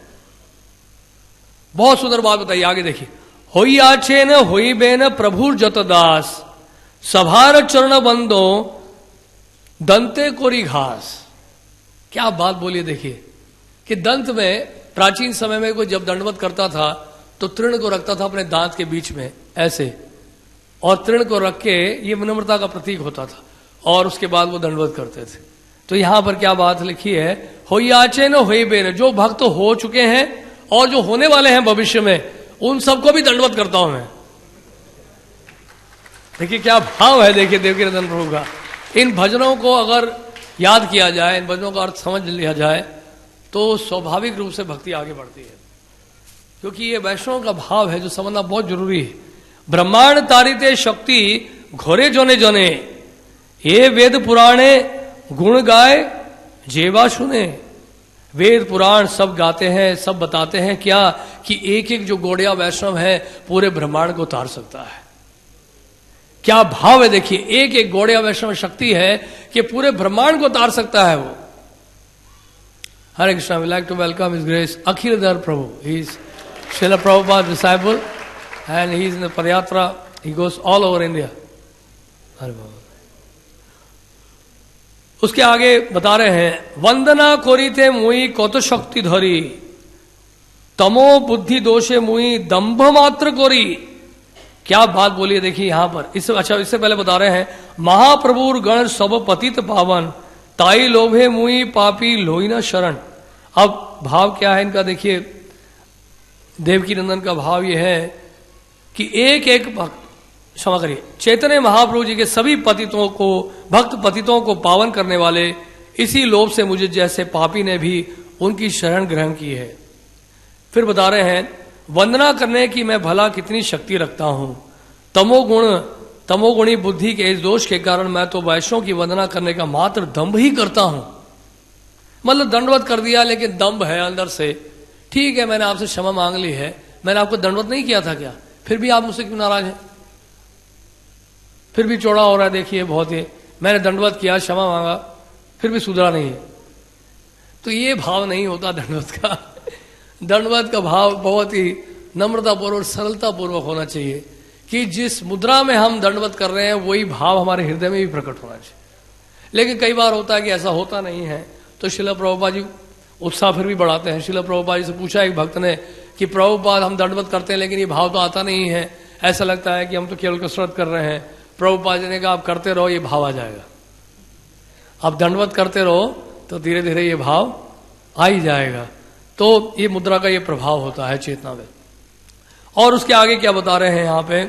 बहुत सुंदर बात बताइए, आगे देखिए, होई आचे न होई बेन प्रभु जत दास, सभार चरण बंदो दंते कोरी घास। क्या बात बोलिए, देखिए कि दंत में प्राचीन समय में कोई जब दंडवत करता था तो तृण को रखता था अपने दांत के बीच में ऐसे, और तृण को रख के ये विनम्रता का प्रतीक होता था, और उसके बाद वो दंडवत करते थे। तो यहां पर क्या बात लिखी है, होई आचे न होई बेन, जो भक्त हो चुके हैं और जो होने वाले हैं भविष्य में, उन सबको भी दंडवत करता हूं मैं। देखिए क्या भाव है, देखिए देवकीनंदन प्रभु का। इन भजनों को अगर याद किया जाए, इन भजनों का अर्थ समझ लिया जाए, तो स्वाभाविक रूप से भक्ति आगे बढ़ती है, क्योंकि ये वैष्णव का भाव है जो समझना बहुत जरूरी है। ब्रह्मांड तारिते शक्ति घोरे जोने जोने, ये वेद पुराणे गुण गाए जेवा सुने। वेद पुराण सब गाते हैं, सब बताते हैं क्या, कि एक एक जो गौड़िया वैष्णव है पूरे ब्रह्मांड को तार सकता है। क्या भाव है देखिए, एक एक गौड़िया वैष्णव शक्ति है कि पूरे ब्रह्मांड को तार सकता है वो। Hare Krishna, we like to welcome His Grace Akhiladhar Prabhu. He is Srila Prabhupada's disciple and he is in the Padayatra. He goes all over India. Hare Baba. उसके आगे बता रहे हैं, वंदना कोरीते मुई कत शक्ति धरी, तमो बुद्धि दोषे मुई दंभ मात्र कोरी। क्या बात बोली है देखिए यहां पर। इससे पहले बता रहे हैं, महाप्रभुर गण सब पतित पावन, ताई लोभे मुई पापी लोई न शरण। अब भाव क्या है इनका देखिए, देवकी नंदन का भाव यह है कि एक एक भक्त, क्षमा करिए, चैतन्य महाप्रभु जी के सभी पतितों को, भक्त पतितों को पावन करने वाले इसी लोभ से मुझे जैसे पापी ने भी उनकी शरण ग्रहण की है। फिर बता रहे हैं, वंदना करने की मैं भला कितनी शक्ति रखता हूं, तमोगुणी बुद्धि के इस दोष के कारण मैं तो वैष्णव की वंदना करने का मात्र दंभ ही करता हूं। मतलब दंडवत कर दिया लेकिन दंभ है अंदर से। ठीक है, मैंने आपसे क्षमा मांग ली है, मैंने आपको दंडवत नहीं किया था क्या, फिर भी आप मुझसे क्यों नाराज हैं? फिर भी चौड़ा हो रहा है, देखिए बहुत ही, मैंने दंडवत किया, क्षमा मांगा, फिर भी सुधरा नहीं है। तो ये भाव नहीं होता दंडवत का। दंडवत का भाव बहुत ही नम्रतापूर्वक, सरलतापूर्वक होना चाहिए कि जिस मुद्रा में हम दंडवत कर रहे हैं वही भाव हमारे हृदय में भी प्रकट होना चाहिए। लेकिन कई बार होता है कि ऐसा होता नहीं है, तो श्रील प्रभुपाद जी उत्साह फिर भी बढ़ाते हैं। श्रील प्रभुपाद जी से पूछा एक भक्त ने कि प्रभुपाद हम दंडवत करते हैं लेकिन ये भाव तो आता नहीं है, ऐसा लगता है कि हम तो केवल कसरत कर रहे हैं। प्रभुपाद जी ने कहा आप करते रहो, ये भाव आ जाएगा। आप दंडवत करते रहो तो धीरे धीरे ये भाव आ ही जाएगा। तो ये मुद्रा का ये प्रभाव होता है चेतना में। और उसके आगे क्या बता रहे हैं यहां पे,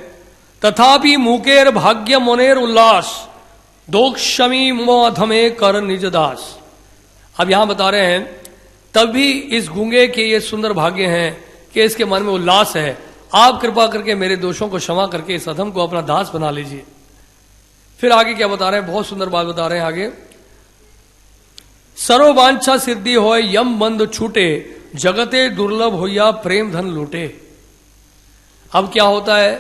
तथापि मुकेर भाग्य मोनेर उल्लास, दोक्षमी मोधमे कर निज दास। अब यहां बता रहे हैं, तभी इस गूंगे के ये सुंदर भाग्य हैं कि इसके मन में उल्लास है। आप कृपा करके मेरे दोषों को क्षमा करके इस अधम को अपना दास बना लीजिए। फिर आगे क्या बता रहे हैं, बहुत सुंदर बात बता रहे हैं आगे, सर्ववांछा सिद्धि होय यम बंद छूटे, जगते दुर्लभ होया प्रेम धन लूटे। अब क्या होता है,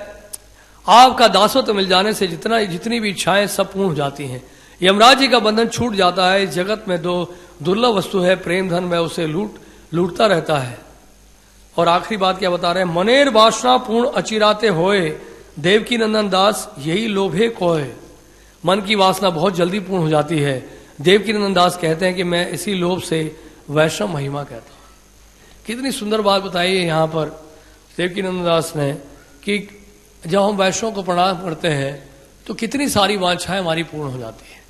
आपका दासत्व मिल जाने से जितनी भी इच्छाएं सब पूर्ण हो जाती हैं। यमराज जी का बंधन छूट जाता है। इस जगत में दो दुर्लभ वस्तु है प्रेम धन, में उसे लूटता रहता है। और आखिरी बात क्या बता रहे हैं, मनेर वासना पूर्ण अचिराते होए, देवकी नंदन दास यही लोभे कोय। मन की वासना बहुत जल्दी पूर्ण हो जाती है। देवकी नंदन दास कहते हैं कि मैं इसी लोभ से वैष्णव महिमा कहता हूं। कितनी सुंदर बात बताई है यहां पर देवकी नंदन दास ने कि जब हम वैष्णव को प्रणाम करते हैं तो कितनी सारी वांछाएं हमारी पूर्ण हो जाती हैं,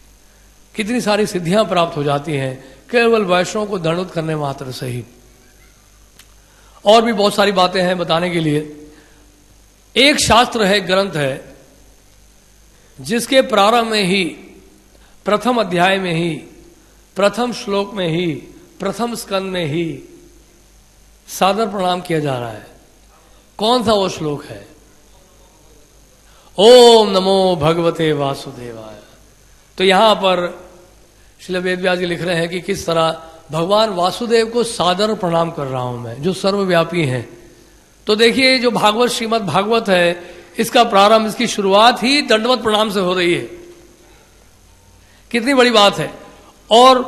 कितनी सारी सिद्धियां प्राप्त हो जाती हैं केवल वैष्णव को दंडवत करने मात्र से ही। और भी बहुत सारी बातें हैं बताने के लिए। एक शास्त्र है, ग्रंथ है, जिसके प्रारंभ में ही, प्रथम अध्याय में ही, प्रथम श्लोक में ही, प्रथम स्कंद में ही सादर प्रणाम किया जा रहा है। कौन सा वो श्लोक है? ओम नमो भगवते वासुदेवाय। तो यहां पर श्रील वेदव्यास जी लिख रहे हैं कि किस तरह भगवान वासुदेव को सादर प्रणाम कर रहा हूं मैं, जो सर्वव्यापी हैं। तो देखिए जो भागवत, श्रीमद् भागवत है, इसका प्रारंभ, इसकी शुरुआत ही दंडवत प्रणाम से हो रही है। कितनी बड़ी बात है। और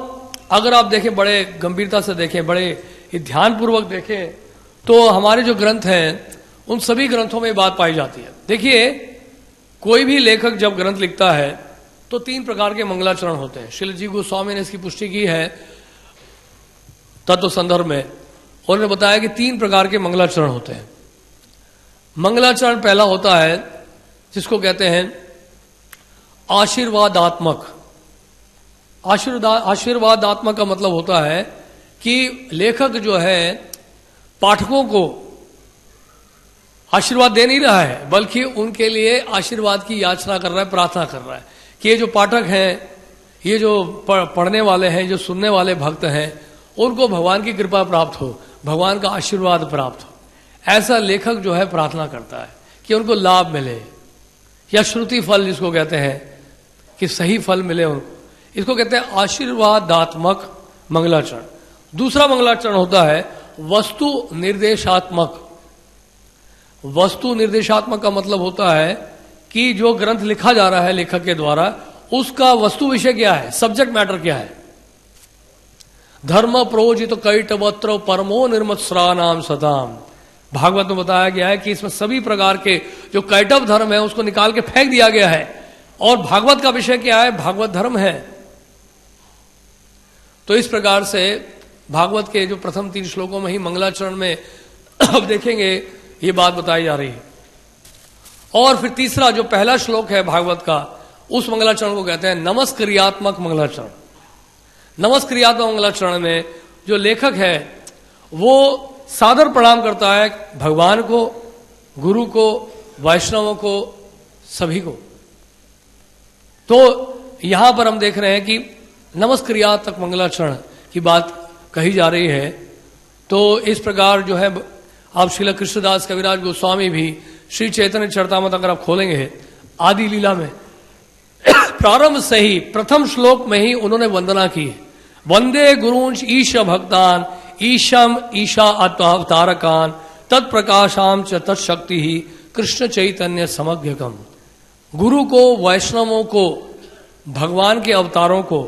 अगर आप देखें, बड़े गंभीरता से देखें, बड़े ध्यानपूर्वक देखें, तो हमारे जो ग्रंथ हैं उन सभी ग्रंथों में बात पाई जाती है। देखिए कोई भी लेखक जब ग्रंथ लिखता है तो 3 प्रकार के मंगलाचरण होते हैं। श्रील जी गोस्वामी ने इसकी पुष्टि की है तत्व संदर्भ में। उन्होंने बताया कि 3 प्रकार के मंगलाचरण होते हैं। मंगलाचरण पहला होता है जिसको कहते हैं आशीर्वादात्मक। आशीर्वादात्मक का मतलब होता है कि लेखक जो है पाठकों को आशीर्वाद दे नहीं रहा है, बल्कि उनके लिए आशीर्वाद की याचना कर रहा है, प्रार्थना कर रहा है कि ये जो पाठक हैं, ये जो पढ़ने वाले हैं, जो सुनने वाले भक्त हैं, उनको भगवान की कृपा प्राप्त हो, भगवान का आशीर्वाद प्राप्त हो। ऐसा लेखक जो है प्रार्थना करता है कि उनको लाभ मिले, या श्रुति फल जिसको कहते हैं कि सही फल मिले उनको, इसको कहते हैं आशीर्वादात्मक मंगलाचरण। दूसरा मंगलाचरण होता है वस्तु निर्देशात्मक। वस्तु निर्देशात्मक का मतलब होता है कि जो ग्रंथ लिखा जा रहा है लेखक के द्वारा, उसका वस्तु विषय क्या है, सब्जेक्ट मैटर क्या है। धर्म प्रोजित कैटवत्र परमो निर्मत्सरा नाम सताम। भागवत में बताया गया है कि इसमें सभी प्रकार के जो कैटव धर्म है उसको निकाल के फेंक दिया गया है, और भागवत का विषय क्या है? भागवत धर्म है। तो इस प्रकार से भागवत के जो प्रथम 3 श्लोकों में ही मंगलाचरण में अब देखेंगे ये बात बताई जा रही है। और फिर तीसरा जो पहला श्लोक है भागवत का, उस मंगलाचरण को कहते हैं नमस्क्रियात्मक मंगलाचरण। नमस्क्रियात्मक मंगलाचरण में जो लेखक है वो सादर प्रणाम करता है भगवान को, गुरु को, वैष्णवों को, सभी को। तो यहां पर हम देख रहे हैं कि नमस्क्रियात्मक मंगलाचरण की बात कही जा रही है। तो इस प्रकार जो है आप श्रील कृष्णदास कविराज गोस्वामी भी श्री चैतन्य चरितामृत अगर आप खोलेंगे आदि लीला में प्रारंभ से ही प्रथम श्लोक में ही उन्होंने वंदना की है। वंदे गुरूंश ईश भक्तान ईशम ईशा अवतारकान तत्प्रकाशाम च तत्शक्ति ही कृष्ण चैतन्य समग्रकम। गुरु को, वैष्णवों को, भगवान के अवतारों को,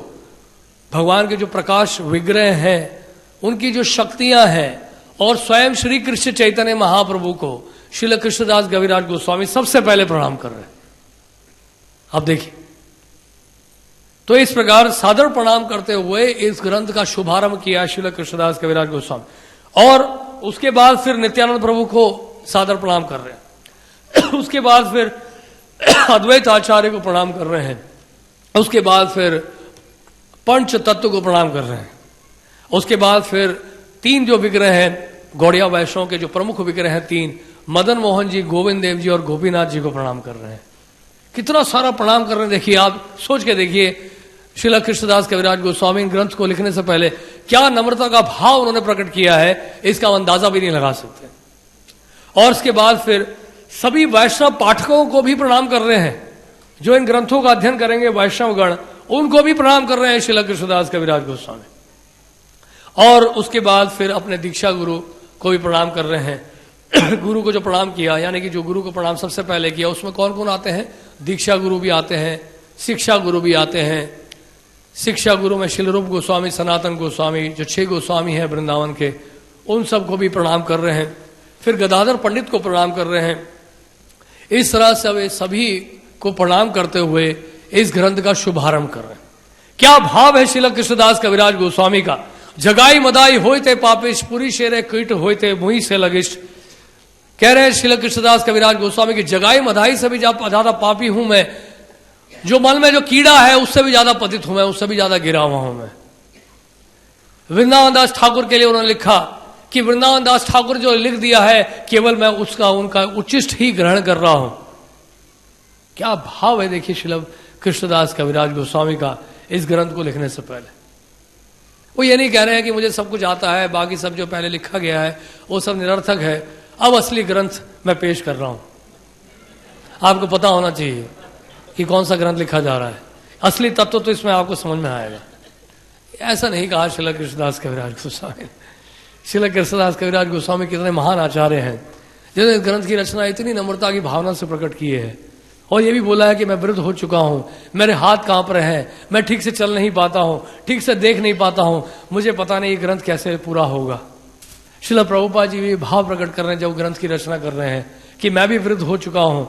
भगवान के जो प्रकाश विग्रह हैं उनकी जो शक्तियां हैं, और स्वयं श्री कृष्ण चैतन्य महाप्रभु को श्रील कृष्णदास कविराज गोस्वामी सबसे पहले प्रणाम कर रहे हैं। आप देखिए, तो इस प्रकार सादर प्रणाम करते हुए इस ग्रंथ का शुभारंभ किया श्रील कृष्णदास कविराज गोस्वामी, और उसके बाद फिर नित्यानंद प्रभु को सादर प्रणाम कर रहे हैं। उसके बाद फिर अद्वैत आचार्य को प्रणाम कर रहे हैं। उसके बाद फिर पंच तत्व को प्रणाम कर रहे हैं। उसके बाद फिर 3 जो विग्रह हैं गौड़िया वैष्णव के, जो प्रमुख विग्रह हैं 3, मदन मोहन जी, गोविंद देव जी और गोपीनाथ जी को प्रणाम कर रहे हैं। कितना सारा प्रणाम कर रहे हैं, देखिए आप सोच के देखिए। श्रील कृष्णदास कविराज गोस्वामी ग्रंथ को लिखने से पहले क्या नम्रता का भाव उन्होंने प्रकट किया है, इसका अंदाजा भी नहीं लगा सकते। और उसके बाद फिर सभी वैष्णव पाठकों को भी प्रणाम कर रहे हैं, जो इन ग्रंथों का अध्ययन करेंगे वैष्णवगण, उनको भी प्रणाम कर रहे हैं श्रील कृष्णदास कविराज गोस्वामी। और उसके बाद फिर अपने दीक्षा गुरु को भी प्रणाम कर रहे हैं। गुरु को जो प्रणाम किया, यानी कि जो गुरु को प्रणाम सबसे पहले किया, उसमें कौन कौन आते हैं? दीक्षा गुरु भी आते हैं, शिक्षा गुरु भी आते हैं। शिक्षा गुरु में श्रील रूप गोस्वामी, सनातन गोस्वामी, जो 6 गोस्वामी हैं वृंदावन के, उन सबको भी प्रणाम कर रहे हैं। फिर गदाधर पंडित को प्रणाम कर रहे हैं। इस तरह से वे सभी को प्रणाम करते हुए इस ग्रंथ का शुभारंभ कर रहे हैं। क्या भाव है श्रील कृष्णदास कविराज गोस्वामी का? जगाई मदाई होते पापिश पुरी शेरे कीट होते मुही से लगिष्ट। कह रहे हैं श्रील कृष्णदास कविराज गोस्वामी की जगाई मदाई से भी ज्यादा पापी हूं मैं, जो मन में जो कीड़ा है उससे भी ज्यादा पतित हूं मैं, उससे भी ज्यादा गिरा हुआ हूं मैं। वृंदावन दास ठाकुर के लिए उन्होंने लिखा कि वृंदावन दास ठाकुर जो लिख दिया है केवल मैं उनका उचिष्ट ही ग्रहण कर रहा हूं। क्या भाव है देखिए श्रील कृष्णदास कविराज गोस्वामी का इस ग्रंथ को लिखने से पहले। वो ये नहीं कह रहे हैं कि मुझे सब कुछ आता है, बाकी सब जो पहले लिखा गया है वो सब निरर्थक है, अब असली ग्रंथ मैं पेश कर रहा हूं। आपको पता होना चाहिए कि कौन सा ग्रंथ लिखा जा रहा है, असली तत्व तो इसमें आपको समझ में आएगा। ऐसा नहीं कहा श्रील कृष्णदास कविराज गोस्वामी। श्रील कृष्णदास कविराज गोस्वामी कितने महान आचार्य हैं, जिन्होंने इस ग्रंथ की रचना इतनी नम्रता की भावना से प्रकट की है, और ये भी बोला है कि मैं वृद्ध हो चुका हूं, मेरे हाथ कांप रहे हैं, मैं ठीक से चल नहीं पाता हूं, ठीक से देख नहीं पाता हूं, मुझे पता नहीं ये ग्रंथ कैसे पूरा होगा। श्रील प्रभुपाद जी भी भाव प्रकट कर रहे हैं जब ग्रंथ की रचना कर रहे हैं कि मैं भी वृद्ध हो चुका हूं,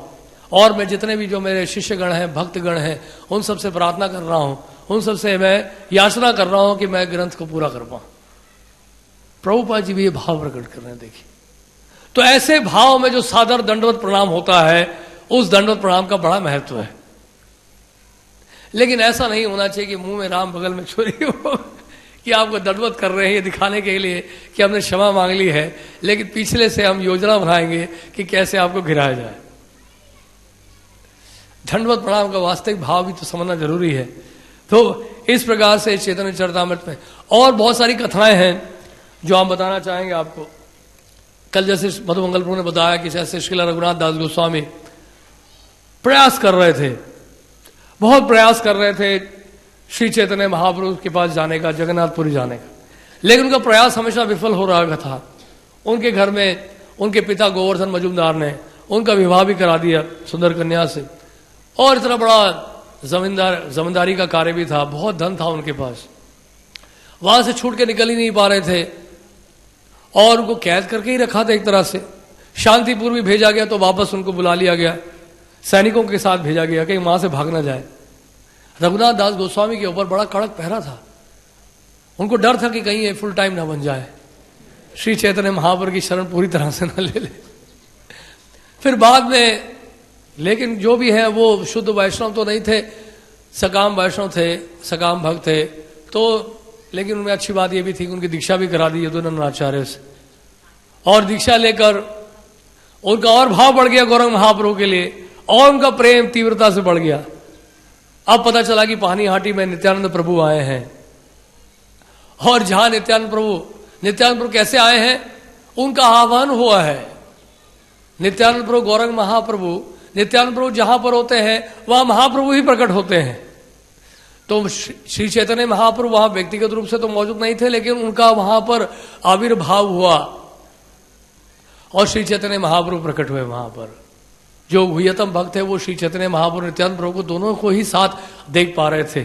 और मैं जितने भी जो मेरे शिष्यगण हैं, भक्तगण हैं, उन सबसे प्रार्थना कर रहा हूं, उन सबसे मैं याचना कर रहा हूं कि मैं ग्रंथ को पूरा कर पाऊं। प्रभुपाद जी भी ये भाव प्रकट कर रहे हैं। देखिए, तो ऐसे भाव में जो सादर दंडवत प्रणाम होता है, उस दंडवत प्रणाम का बड़ा महत्व है। लेकिन ऐसा नहीं होना चाहिए कि मुंह में राम बगल में छुरी हो कि आपको दंडवत कर रहे हैं ये दिखाने के लिए कि हमने क्षमा मांग ली है, लेकिन पिछले से हम योजना बनाएंगे कि कैसे आपको गिराया जाए। दंडवत प्रणाम का वास्तविक भाव भी तो समझना जरूरी है। तो इस प्रकार से चैतन्य चरितामृत में और बहुत सारी कथाएं हैं जो हम बताना चाहेंगे आपको। कल जैसे मधुमंगल प्रभु ने बताया कि जैसे श्रील रघुनाथ दास गोस्वामी प्रयास कर रहे थे, बहुत प्रयास कर रहे थे श्री चैतन्य महाप्रभु के पास जाने का, जगन्नाथपुरी जाने का, लेकिन उनका प्रयास हमेशा विफल हो रहा था। उनके घर में उनके पिता गोवर्धन मजूमदार ने उनका विवाह भी करा दिया सुंदर कन्या से, और इतना बड़ा जमींदारी का कार्य भी था, बहुत धन था उनके पास, वहां से छूट के निकल ही नहीं पा रहे थे और उनको कैद करके ही रखा था एक तरह से। शांतिपुर भी भेजा गया तो वापस उनको बुला लिया गया, सैनिकों के साथ भेजा गया कहीं वहां से भाग ना जाए। रघुनाथ दास गोस्वामी के ऊपर बड़ा कड़क पहरा था, उनको डर था कि कहीं ये फुल टाइम ना बन जाए, श्री चैतन्य महाप्रभु की शरण पूरी तरह से ना ले ले। फिर बाद में लेकिन जो भी है वो शुद्ध वैष्णव तो नहीं थे, सकाम वैष्णव थे, सकाम भक्त थे, तो लेकिन उनमें अच्छी बात ये भी थी कि उनकी दीक्षा भी करा दी यदुनंदन आचार्य से, और दीक्षा लेकर उनका और भाव बढ़ गया गौरंग महाप्रभु के लिए, और उनका प्रेम तीव्रता से बढ़ गया। अब पता चला कि पानीहाटी में नित्यानंद प्रभु आए हैं, और जहां नित्यानंद प्रभु कैसे आए हैं, उनका आह्वान हुआ है। नित्यानंद प्रभु गौरंग महाप्रभु, नित्यानंद प्रभु जहां पर होते हैं वहां महाप्रभु ही प्रकट होते हैं। तो श्री चैतन्य महाप्रभु वहां व्यक्तिगत रूप से तो मौजूद नहीं थे, लेकिन उनका वहां पर आविर्भाव हुआ और श्री चैतन्य महाप्रभु प्रकट हुए वहां पर। जो गुह्यतम भक्त है वो श्री चैतन्य महाप्रभु नित्यानंद प्रभु को दोनों को ही साथ देख पा रहे थे।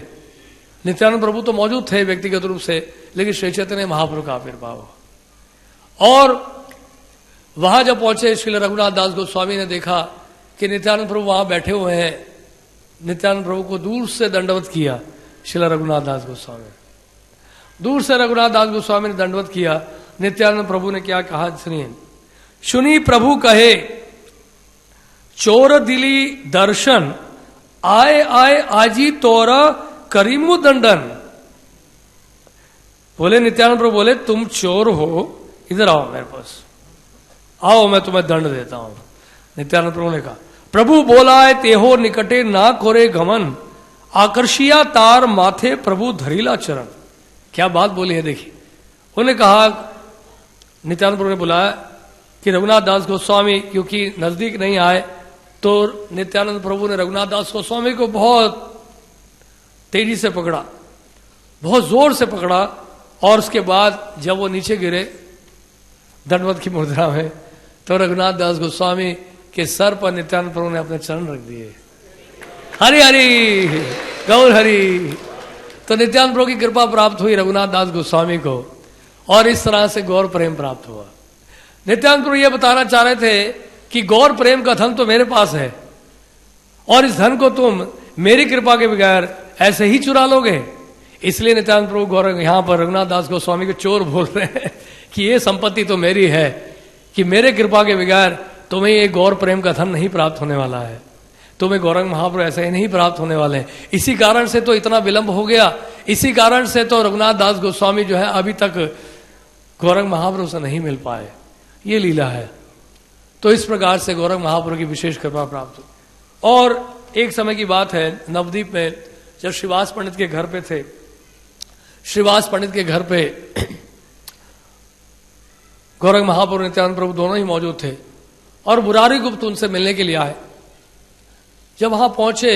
नित्यानंद प्रभु तो मौजूद थे व्यक्तिगत रूप से, लेकिन श्री चैतन्य महाप्रभु का आविर्भाव हुआ। और वहां जब पहुंचे श्री रघुनाथ दास गोस्वामी ने देखा कि नित्यानंद प्रभु वहां बैठे हुए हैं, नित्यानंद प्रभु को दूर से दंडवत किया। श्री रघुनाथ दास गोस्वामी दूर से रघुनाथ दास गोस्वामी ने दंडवत किया। नित्यानंद प्रभु ने क्या कहा सुनिए, सुनी प्रभु कहे चोर दिली दर्शन, आए आए आजी तोरा करीमु दंडन। बोले नित्यानंद प्रभु बोले तुम चोर हो, इधर आओ मेरे पास, आओ मैं तुम्हें दंड देता हूं। नित्यानंद प्रभु ने कहा प्रभु बोला है तेहो निकटे ना कोरे गमन, आकर्षिया तार माथे प्रभु धरीला चरण। क्या बात बोली है देखिए। उन्होंने कहा, नित्यानंद प्रभु ने बुलाया कि रघुनाथ दास गोस्वामी क्योंकि नजदीक नहीं आए, तो नित्यानंद प्रभु ने रघुनाथ दास गोस्वामी को बहुत तेजी से पकड़ा, बहुत जोर से पकड़ा, और उसके बाद जब वो नीचे गिरे दंडवत की मुद्रा में, तो रघुनाथ दास गोस्वामी के सर पर नित्यानंद प्रभु ने अपने चरण रख दिए। हरि हरि गौर हरि। तो नित्यानंद प्रभु की कृपा प्राप्त हुई रघुनाथ दास गोस्वामी को, और इस तरह से गौर प्रेम प्राप्त हुआ। नित्यानंद प्रभु यह बताना चाह रहे थे कि गौर प्रेम का धन तो मेरे पास है, और इस धन को तुम मेरी कृपा के बगैर ऐसे ही चुरा लोगे। इसलिए नित्यानंद प्रभु गौर यहां पर रघुनाथ दास गोस्वामी को चोर बोल रहे हैं कि ये संपत्ति तो मेरी है, कि मेरे कृपा के बगैर तुम्हें ये गौर प्रेम का धन नहीं प्राप्त होने वाला है, तुम्हें गौरंग महाप्रभु ऐसे ही नहीं प्राप्त होने वाले हैं। इसी कारण से तो इतना विलंब हो गया, इसी कारण से तो रघुनाथ दास गोस्वामी जो है अभी तक गौरंग महाप्रभु से नहीं मिल पाए। ये लीला है। तो इस प्रकार से गौरंग महाप्रभु की विशेष कृपा प्राप्त हुई। और एक समय की बात है, नवद्वीप में जब श्रीवास पंडित के घर पे थे, श्रीवास पंडित के घर पे गौरंग महाप्रभु नित्यानंद प्रभु दोनों ही मौजूद थे, और मुरारी गुप्त उनसे मिलने के लिए आए। जब वहां पहुंचे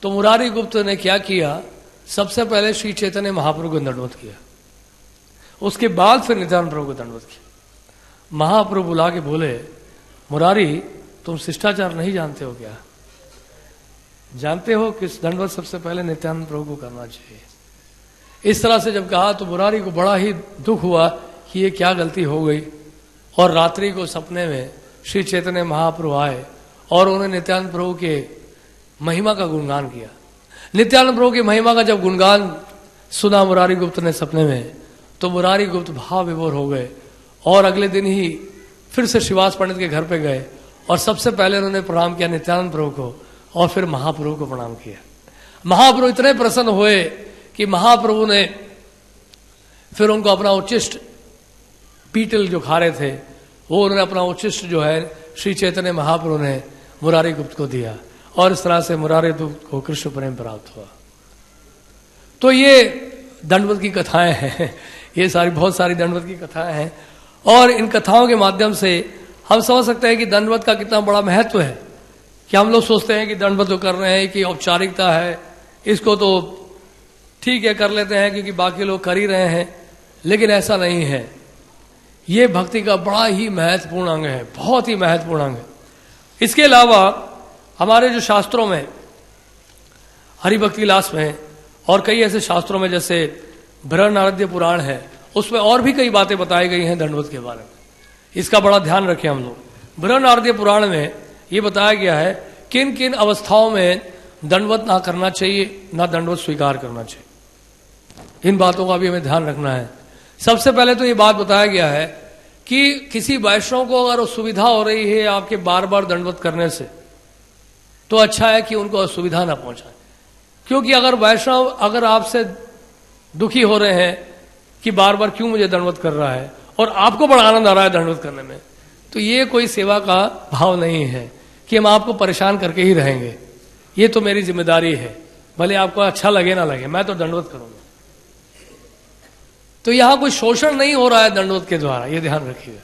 तो मुरारी गुप्त ने क्या किया, सबसे पहले श्री चैतन्य महाप्रभु को दंडवत किया, उसके बाद फिर नित्यानंद प्रभु को दंडवत किया। महाप्रभु बुला के बोले, मुरारी तुम शिष्टाचार नहीं जानते हो क्या? जानते हो कि दंडवत सबसे पहले नित्यानंद प्रभु को करना चाहिए। इस तरह से जब कहा तो मुरारी को बड़ा ही दुख हुआ कि ये क्या गलती हो गई। और रात्रि को सपने में श्री चैतन्य महाप्रभु आए और उन्होंने नित्यानंद प्रभु के महिमा का गुणगान किया। नित्यानंद प्रभु की महिमा का जब गुणगान सुना मुरारी गुप्त ने सपने में, तो मुरारी गुप्त भाव विभोर हो गए, और अगले दिन ही फिर से श्रीवास पंडित के घर पे गए, और सबसे पहले उन्होंने प्रणाम किया नित्यानंद प्रभु को, और फिर महाप्रभु को प्रणाम किया। महाप्रभु इतने प्रसन्न हुए कि महाप्रभु ने फिर उनको अपना उच्चिष्ट पीतल जो खा रहे थे, वो उन्होंने अपना उच्चिष्ट जो है श्री चैतन्य महाप्रभु ने मुरारी गुप्त को दिया, और इस तरह से मुरारी गुप्त को कृष्ण प्रेम प्राप्त हुआ। तो ये दंडवत की कथाएं हैं, ये सारी बहुत सारी दंडवत की कथाएं हैं, और इन कथाओं के माध्यम से हम समझ सकते हैं कि दंडवत का कितना बड़ा महत्व है। कि हम लोग सोचते हैं कि दंडवत तो कर रहे हैं कि औपचारिकता है, इसको तो ठीक है कर लेते हैं क्योंकि बाकी लोग कर ही रहे हैं, लेकिन ऐसा नहीं है। ये भक्ति का बड़ा ही महत्वपूर्ण अंग है, बहुत ही महत्वपूर्ण अंग है। इसके अलावा हमारे जो शास्त्रों में, हरिभक्ति विलास में और कई ऐसे शास्त्रों में, जैसे बृहन्नारद पुराण है, उसमें और भी कई बातें बताई गई हैं दंडवत के बारे में। इसका बड़ा ध्यान रखें हम लोग। बृहन्नारद पुराण में ये बताया गया है किन किन अवस्थाओं में दंडवत ना करना चाहिए, ना दंडवत स्वीकार करना चाहिए। इन बातों का भी हमें ध्यान रखना है। सबसे पहले तो ये बात बताया गया है कि किसी वैष्णव को अगर सुविधा हो रही है आपके बार बार दंडवत करने से, तो अच्छा है कि उनको असुविधा ना पहुंचाए। क्योंकि अगर वैष्णव अगर आपसे दुखी हो रहे हैं कि बार बार क्यों मुझे दंडवत कर रहा है और आपको बड़ा आनंद आ रहा है दंडवत करने में, तो ये कोई सेवा का भाव नहीं है कि हम आपको परेशान करके ही रहेंगे। ये तो मेरी जिम्मेदारी है, भले आपको अच्छा लगे ना लगे, मैं तो दंडवत करूंगा। तो यहां कोई शोषण नहीं हो रहा है दंडवत के द्वारा, ये ध्यान रखिएगा।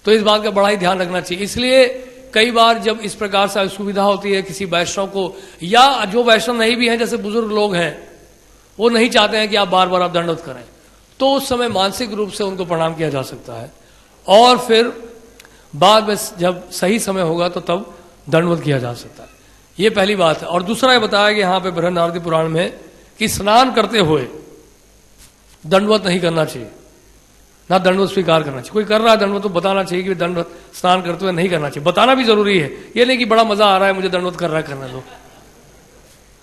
तो इस बात का बड़ा ही ध्यान रखना चाहिए। इसलिए कई बार जब इस प्रकार से असुविधा होती है किसी वैष्णव को, या जो वैष्णव नहीं भी हैं, जैसे बुजुर्ग लोग हैं, वो नहीं चाहते हैं कि आप बार बार आप दंडवत करें, तो उस समय मानसिक रूप से उनको प्रणाम किया जा सकता है, और फिर बाद में जब सही समय होगा तो तब दंडवत किया जा सकता है। ये पहली बात है। और दूसरा ये बताया गया यहाँ पे बृहन्नारद पुराण में कि स्नान करते हुए दंडवत नहीं करना चाहिए, ना दंडवत स्वीकार करना चाहिए। कोई कर रहा है दंडवत तो बताना चाहिए कि दंडवत स्नान करते हुए नहीं करना चाहिए। बताना भी जरूरी है, ये नहीं कि बड़ा मजा आ रहा है मुझे दंडवत कर रहा है, करने दो।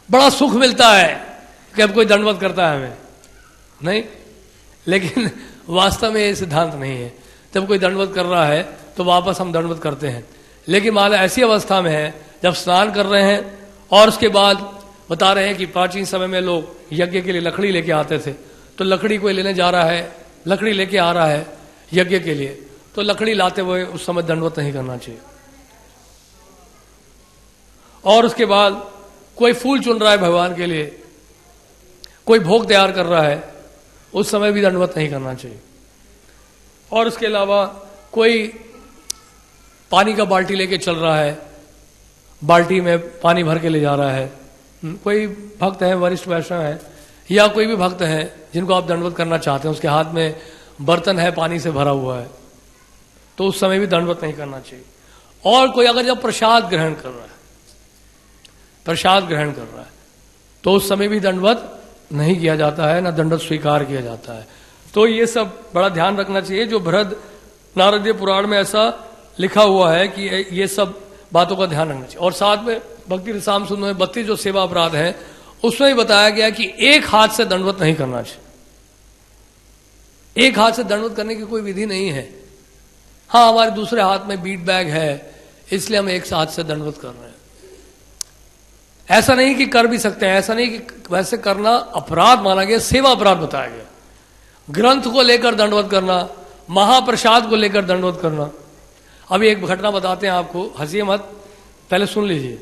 बड़ा सुख मिलता है कि अब कोई दंडवत करता है हमें, नहीं, लेकिन वास्तव में ये सिद्धांत नहीं है। जब कोई दंडवत कर रहा है तो वापस हम दंडवत करते हैं। लेकिन मान ऐसी अवस्था में है जब स्नान कर रहे हैं और उसके बाद बता रहे हैं कि प्राचीन समय में लोग यज्ञ के लिए लकड़ी लेके आते थे, तो लकड़ी कोई लेने जा रहा है, लकड़ी लेके आ रहा है यज्ञ के लिए, तो लकड़ी लाते हुए उस समय दंडवत नहीं करना चाहिए। और उसके बाद कोई फूल चुन रहा है भगवान के लिए, कोई भोग तैयार कर रहा है, उस समय भी दंडवत नहीं करना चाहिए। और उसके अलावा कोई पानी का बाल्टी लेके चल रहा है, बाल्टी में पानी भर के ले जा रहा है, कोई भक्त है, वरिष्ठ वैष्णव है, या कोई भी भक्त है जिनको आप दंडवत करना चाहते हैं, उसके हाथ में बर्तन है पानी से भरा हुआ है, तो उस समय भी दंडवत नहीं करना चाहिए। और कोई अगर जब प्रसाद ग्रहण कर रहा है, प्रसाद ग्रहण कर रहा है, तो उस समय भी दंडवत नहीं किया जाता है, ना दंडवत स्वीकार किया जाता है। तो ये सब बड़ा ध्यान रखना चाहिए। जो बृहन्नारद पुराण में ऐसा लिखा हुआ है कि ये सब बातों का ध्यान रखना चाहिए। और साथ में भक्ति रसाम सुंदर में 32 जो सेवा अपराध है उसमें भी बताया गया कि एक हाथ से दंडवत नहीं करना चाहिए। एक हाथ से दंडवत करने की कोई विधि नहीं है। हाँ, हमारे दूसरे हाथ में बीट बैग है, इसलिए हम एक हाथ से दंडवत कर रहे हैं। ऐसा नहीं कि कर भी सकते हैं, ऐसा नहीं कि वैसे करना अपराध माना गया, सेवा अपराध बताया गया। ग्रंथ को लेकर दंडवत करना, महाप्रसाद को लेकर दंडवत करना। अभी एक घटना बताते हैं आपको, हंसिए मत, पहले सुन लीजिए।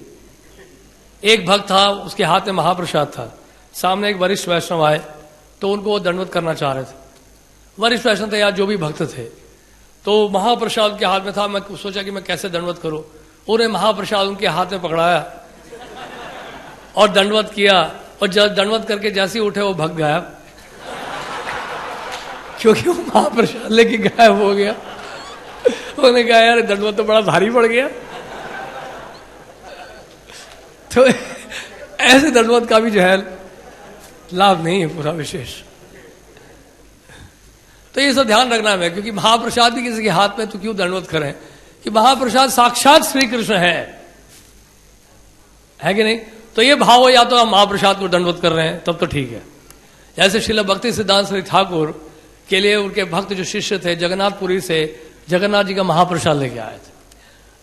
एक भक्त था, उसके हाथ में महाप्रसाद था, सामने एक वरिष्ठ वैष्णव आए तो उनको वो दंडवत करना चाह रहे थे। वरिष्ठ वैष्णव थे या जो भी भक्त थे, तो महाप्रसाद के हाथ में था। मैं सोचा कि मैं कैसे दंडवत करूं। उन्हें महाप्रसाद उनके हाथ में पकड़ाया और दंडवत किया, और जब दंडवत करके जैसे ही उठे वो भक्त गायब, क्योंकि वो महाप्रसाद लेके गायब हो गया। उन्होंने कहा यार दंडवत तो बड़ा भारी पड़ गया। तो ऐसे दंडवत का भी जो है लाभ नहीं है पूरा विशेष। तो ये सब ध्यान रखना है, क्योंकि महाप्रसाद भी किसी के हाथ में तो क्यों दंडवत करें, कि महाप्रसाद साक्षात श्री कृष्ण है कि नहीं। तो ये भाव हो, या तो हम महाप्रसाद को दंडवत कर रहे हैं तब तो ठीक है। जैसे श्रील भक्ति सिद्धांत श्री ठाकुर के लिए उनके भक्त जो शिष्य थे जगन्नाथपुरी से जगन्नाथ जी का महाप्रसाद लेके आए थे।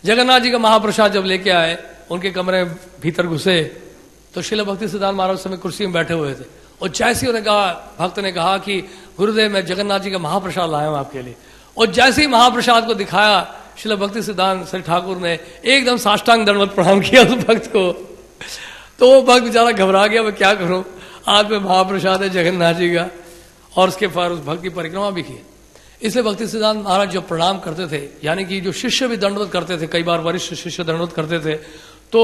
जगन्नाथ जी का महाप्रसाद जब लेके आए, उनके कमरे भीतर घुसे तो श्रील भक्ति सिद्धांत महाराज उस समय कुर्सी में बैठे हुए थे, और जैसे उन्हें कहा, भक्त ने कहा कि गुरुदेव मैं जगन्नाथ जी का महाप्रसाद लाया हूं आपके लिए, और जैसे ही महाप्रसाद को दिखाया श्रील भक्ति सिद्धांत श्री ठाकुर ने एकदम साष्टांग दंडवत प्रणाम किया उस भक्त को। तो वो भक्त बेचारा घबरा गया, मैं क्या करूं, हाथ में महाप्रसाद है जगन्नाथ जी का, और उसके बाद उस भक्त की परिक्रमा भी की। इसलिए भक्ति सिद्धांत महाराज जो प्रणाम करते थे, यानी कि जो शिष्य भी दंडवत करते थे, कई बार वरिष्ठ शिष्य दंडवत करते थे, तो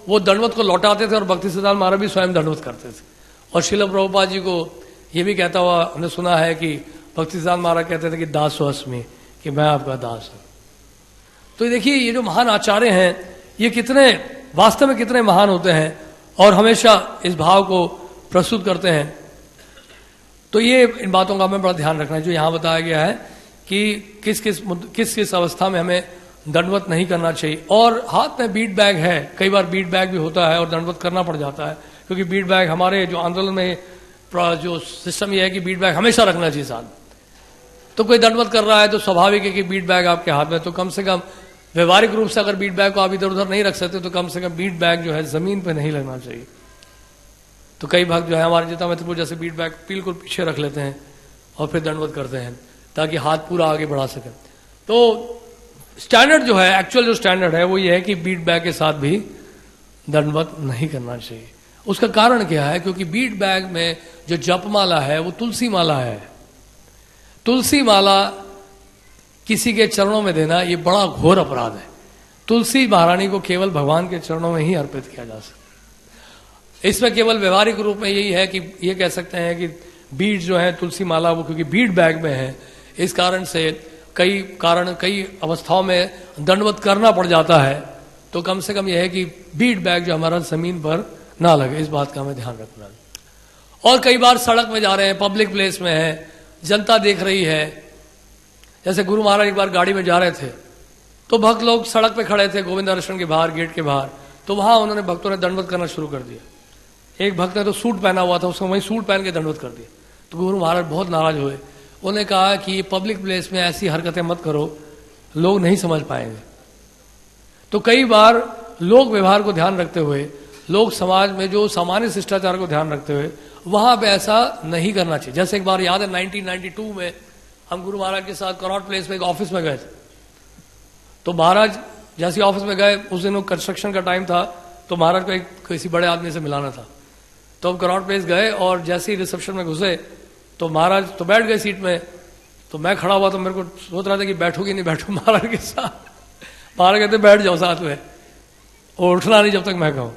वो दंडवत को लौटाते थे और भक्ति सिद्धांत महाराज भी स्वयं दंडवत करते थे। और श्रील प्रभुपाद जी को ये भी कहता हुआ हमने सुना है कि भक्ति सिद्धांत महाराज कहते थे कि दासो अस्मि, कि मैं आपका दास हूं। तो देखिए ये जो महान आचार्य हैं ये कितने वास्तव में कितने महान होते हैं, और हमेशा इस भाव को प्रस्तुत करते हैं। तो ये इन बातों का हमें बड़ा ध्यान रखना है जो यहाँ बताया गया है कि किस किस अवस्था में हमें दंडवत नहीं करना चाहिए। और हाथ में बीट बैग है, कई बार बीट बैग भी होता है और दंडवत करना पड़ जाता है, क्योंकि बीट बैग हमारे जो आंदोलन में जो सिस्टम ये है कि बीट बैग हमेशा रखना चाहिए साथ। तो कोई दंडवत कर रहा है तो स्वाभाविक है कि बीट बैग आपके हाथ में, तो कम से कम व्यवहारिक रूप से अगर बीट बैग को आप इधर उधर नहीं रख सकते तो कम से कम बीट बैग जो है जमीन पर नहीं लगना चाहिए। तो कई भक्त जो है हमारे जितना मित्र जैसे बीट बैग बिल्कुल पीछे रख लेते हैं और फिर दंडवत करते हैं ताकि हाथ पूरा आगे बढ़ा सके। तो स्टैंडर्ड जो है, एक्चुअल जो स्टैंडर्ड है वो ये है कि बीट बैग के साथ भी दंडवत नहीं करना चाहिए। उसका कारण क्या है? क्योंकि बीट बैग में जो जपमाला है वो तुलसी माला है। तुलसी माला किसी के चरणों में देना ये बड़ा घोर अपराध है। तुलसी महारानी को केवल भगवान के चरणों में ही अर्पित किया जा सकता। इसमें केवल व्यवहारिक रूप में यही है कि ये कह सकते हैं कि बीट जो है तुलसी माला वो क्योंकि बीट बैग में है, इस कारण से कई अवस्थाओं में दंडवत करना पड़ जाता है। तो कम से कम यह है कि बीट बैग जो हमारा जमीन पर ना लगे, इस बात का हमें ध्यान रखना है। और कई बार सड़क में जा रहे हैं, पब्लिक प्लेस में है, जनता देख रही है। जैसे गुरु महाराज एक बार गाड़ी में जा रहे थे तो भक्त लोग सड़क पे खड़े थे गोविंद दर्शन के बाहर, गेट के बाहर, तो वहां उन्होंने भक्तों ने दंडवत करना शुरू कर दिया। एक भक्त ने तो सूट पहना हुआ था, उसको वहीं सूट पहन के दंडवत कर दिया। तो गुरु महाराज बहुत नाराज हुए। उन्होंने कहा कि ये पब्लिक प्लेस में ऐसी हरकतें मत करो, लोग नहीं समझ पाएंगे। तो कई बार लोग व्यवहार को ध्यान रखते हुए, लोग समाज में जो सामान्य शिष्टाचार को ध्यान रखते हुए वहां पे ऐसा नहीं करना चाहिए। जैसे एक बार याद है 1992 में हम गुरु महाराज के साथ कनॉट प्लेस में एक ऑफिस में गए थे। तो महाराज जैसे ऑफिस में गए, उस दिन कंस्ट्रक्शन का टाइम था, तो महाराज को किसी बड़े आदमी से मिलाना था। तो हम कनॉट प्लेस गए और जैसे ही रिसेप्शन में घुसे तो महाराज तो बैठ गए सीट में। तो मैं खड़ा हुआ तो मेरे को सोच रहा था कि बैठूंगी नहीं बैठू महाराज के साथ। महाराज कहते बैठ जाओ साथ में, और उठना नहीं जब तक मैं कहूं।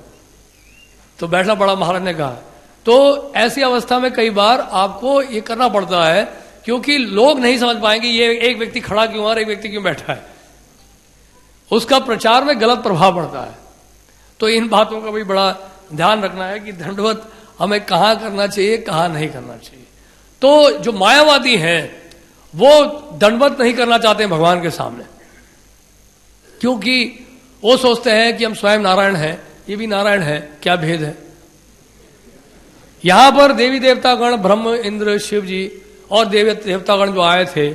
तो बैठना पड़ा, महाराज ने कहा। तो ऐसी अवस्था में कई बार आपको ये करना पड़ता है क्योंकि लोग नहीं समझ पाएंगे ये एक व्यक्ति खड़ा क्यों और एक व्यक्ति क्यों बैठा है। उसका प्रचार में गलत प्रभाव पड़ता है। तो इन बातों का भी बड़ा ध्यान रखना है कि दंडवत हमें कहां करना चाहिए, कहां नहीं करना चाहिए। तो जो मायावादी हैं वो दंडवत नहीं करना चाहते हैं भगवान के सामने, क्योंकि वो सोचते हैं कि हम स्वयं नारायण हैं, ये भी नारायण है, क्या भेद है। यहां पर देवी देवतागण, ब्रह्म, इंद्र, शिव जी और देवतागण जो आए थे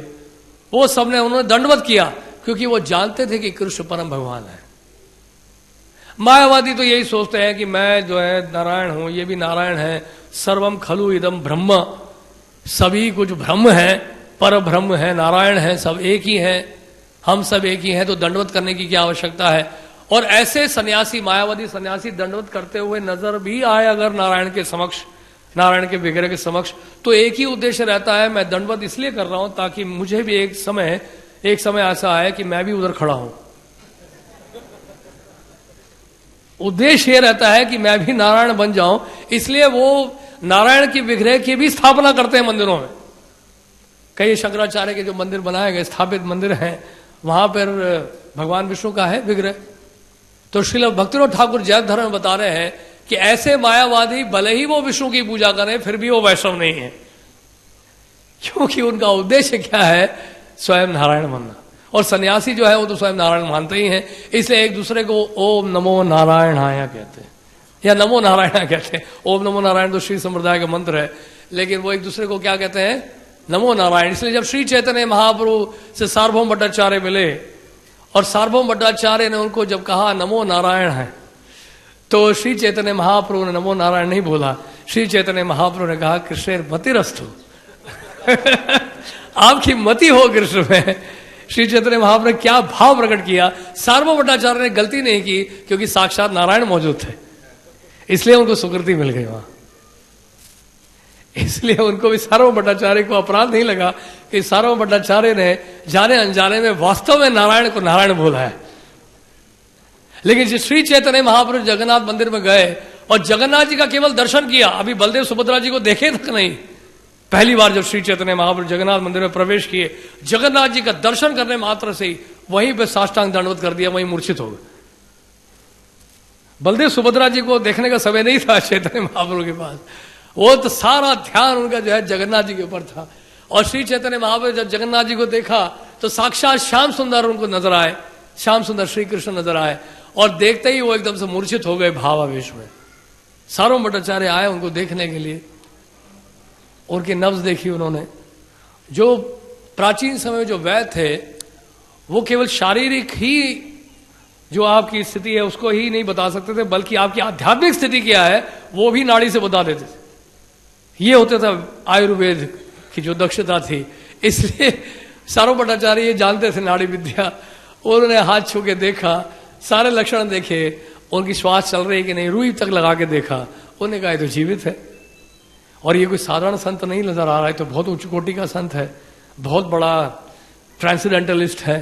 वो सबने उन्होंने दंडवत किया क्योंकि वो जानते थे कि कृष्ण परम भगवान है। मायावादी तो यही सोचते हैं कि मैं जो है नारायण हूं, ये भी नारायण है, सर्वम खलु इदम ब्रह्म, सभी कुछ ब्रह्म है, पर ब्रह्म है, नारायण है, सब एक ही है, हम सब एक ही हैं, तो दंडवत करने की क्या आवश्यकता है। और ऐसे सन्यासी, मायावादी सन्यासी दंडवत करते हुए नजर भी आए अगर नारायण के समक्ष, नारायण के विग्रह के समक्ष, तो एक ही उद्देश्य रहता है, मैं दंडवत इसलिए कर रहा हूं ताकि मुझे भी एक समय ऐसा आए कि मैं भी उधर खड़ा हूं। उद्देश्य ये रहता है कि मैं भी नारायण बन जाऊं, इसलिए वो नारायण के विग्रह की भी स्थापना करते हैं मंदिरों में। कई शंकराचार्य के जो मंदिर बनाए गए, स्थापित मंदिर हैं, वहां पर भगवान विष्णु का है विग्रह। तो श्रील भक्तिविनोद ठाकुर जैन धर्म में बता रहे हैं कि ऐसे मायावादी भले ही वो विष्णु की पूजा करें फिर भी वो वैष्णव नहीं है, क्योंकि उनका उद्देश्य क्या है, स्वयं नारायण बनना। और सन्यासी जो है वो तो स्वयं नारायण मानते ही हैं, इसलिए एक दूसरे को ओम नमो नारायणाय कहते हैं या नमो नारायण कहते हैं। ओम नमो नारायण तो श्री संप्रदाय का मंत्र है, लेकिन वो एक दूसरे को क्या कहते हैं, नमो नारायण। इसलिए जब श्री चैतन्य महाप्रभु से सार्वभौम भट्टाचार्य मिले और सार्वभौम भट्टाचार्य ने उनको जब कहा नमो नारायण है, तो श्री चैतन्य महाप्रभु ने नमो नारायण नहीं बोला। श्री चैतन्य महाप्रभु ने कहा कृष्ण मतिरस्तु आपकी मति हो कृष्ण में। श्री चैतन्य महाप्रभु ने क्या भाव प्रकट किया। सार्वभौम भट्टाचार्य ने गलती नहीं की क्योंकि साक्षात नारायण मौजूद थे, इसलिए उनको सुकृति मिल गई वहां। इसलिए उनको भी सार्वभौम भट्टाचार्य को अपराध नहीं लगा कि सार्वभौम भट्टाचार्य ने जाने अनजाने में वास्तव में नारायण को नारायण बोला है। लेकिन श्री चैतन्य महाप्रभु जगन्नाथ मंदिर में गए और जगन्नाथ जी का केवल दर्शन किया, अभी बलदेव सुभद्रा जी को देखे तक नहीं। पहली बार जब श्री चैतन्य महाप्रभु जगन्नाथ मंदिर में प्रवेश किए, जगन्नाथ जी का दर्शन करने मात्र से ही वहीं पे साष्टांग दंडवत कर दिया, वहीं मूर्छित हो गए। बलदेव सुभद्रा जी को देखने का समय नहीं था चैतन्य महाप्रभु के पास। वो तो सारा ध्यान उनका जो है जगन्नाथ जी के ऊपर था। और श्री चैतन्य महाप्रभु जब जगन्नाथ जी को देखा तो साक्षात श्याम सुंदर उनको नजर आए, श्याम सुंदर श्री कृष्ण नजर आए, और देखते ही वो एकदम से मूर्छित हो गए भावावेश में। सारों भट्टाचार्य आए उनको देखने के लिए, उनकी नब्ज देखी उन्होंने। जो प्राचीन समय में जो वैद्य थे वो केवल शारीरिक ही जो आपकी स्थिति है उसको ही नहीं बता सकते थे, बल्कि आपकी आध्यात्मिक स्थिति क्या है वो भी नाड़ी से बता देते थे। ये होता था आयुर्वेद की जो दक्षता थी। इसलिए सारों भट्टाचार्य ये जानते थे नाड़ी विद्या। उन्होंने हाथ छू के देखा, सारे लक्षण देखे, उनकी श्वास चल रही है कि नहीं, रुई तक लगा के देखा। उन्होंने कहा ये तो जीवित है, और ये कोई साधारण संत नहीं नजर आ रहा है, तो बहुत उच्च कोटि का संत है, बहुत बड़ा ट्रांसेंडेंटलिस्ट है।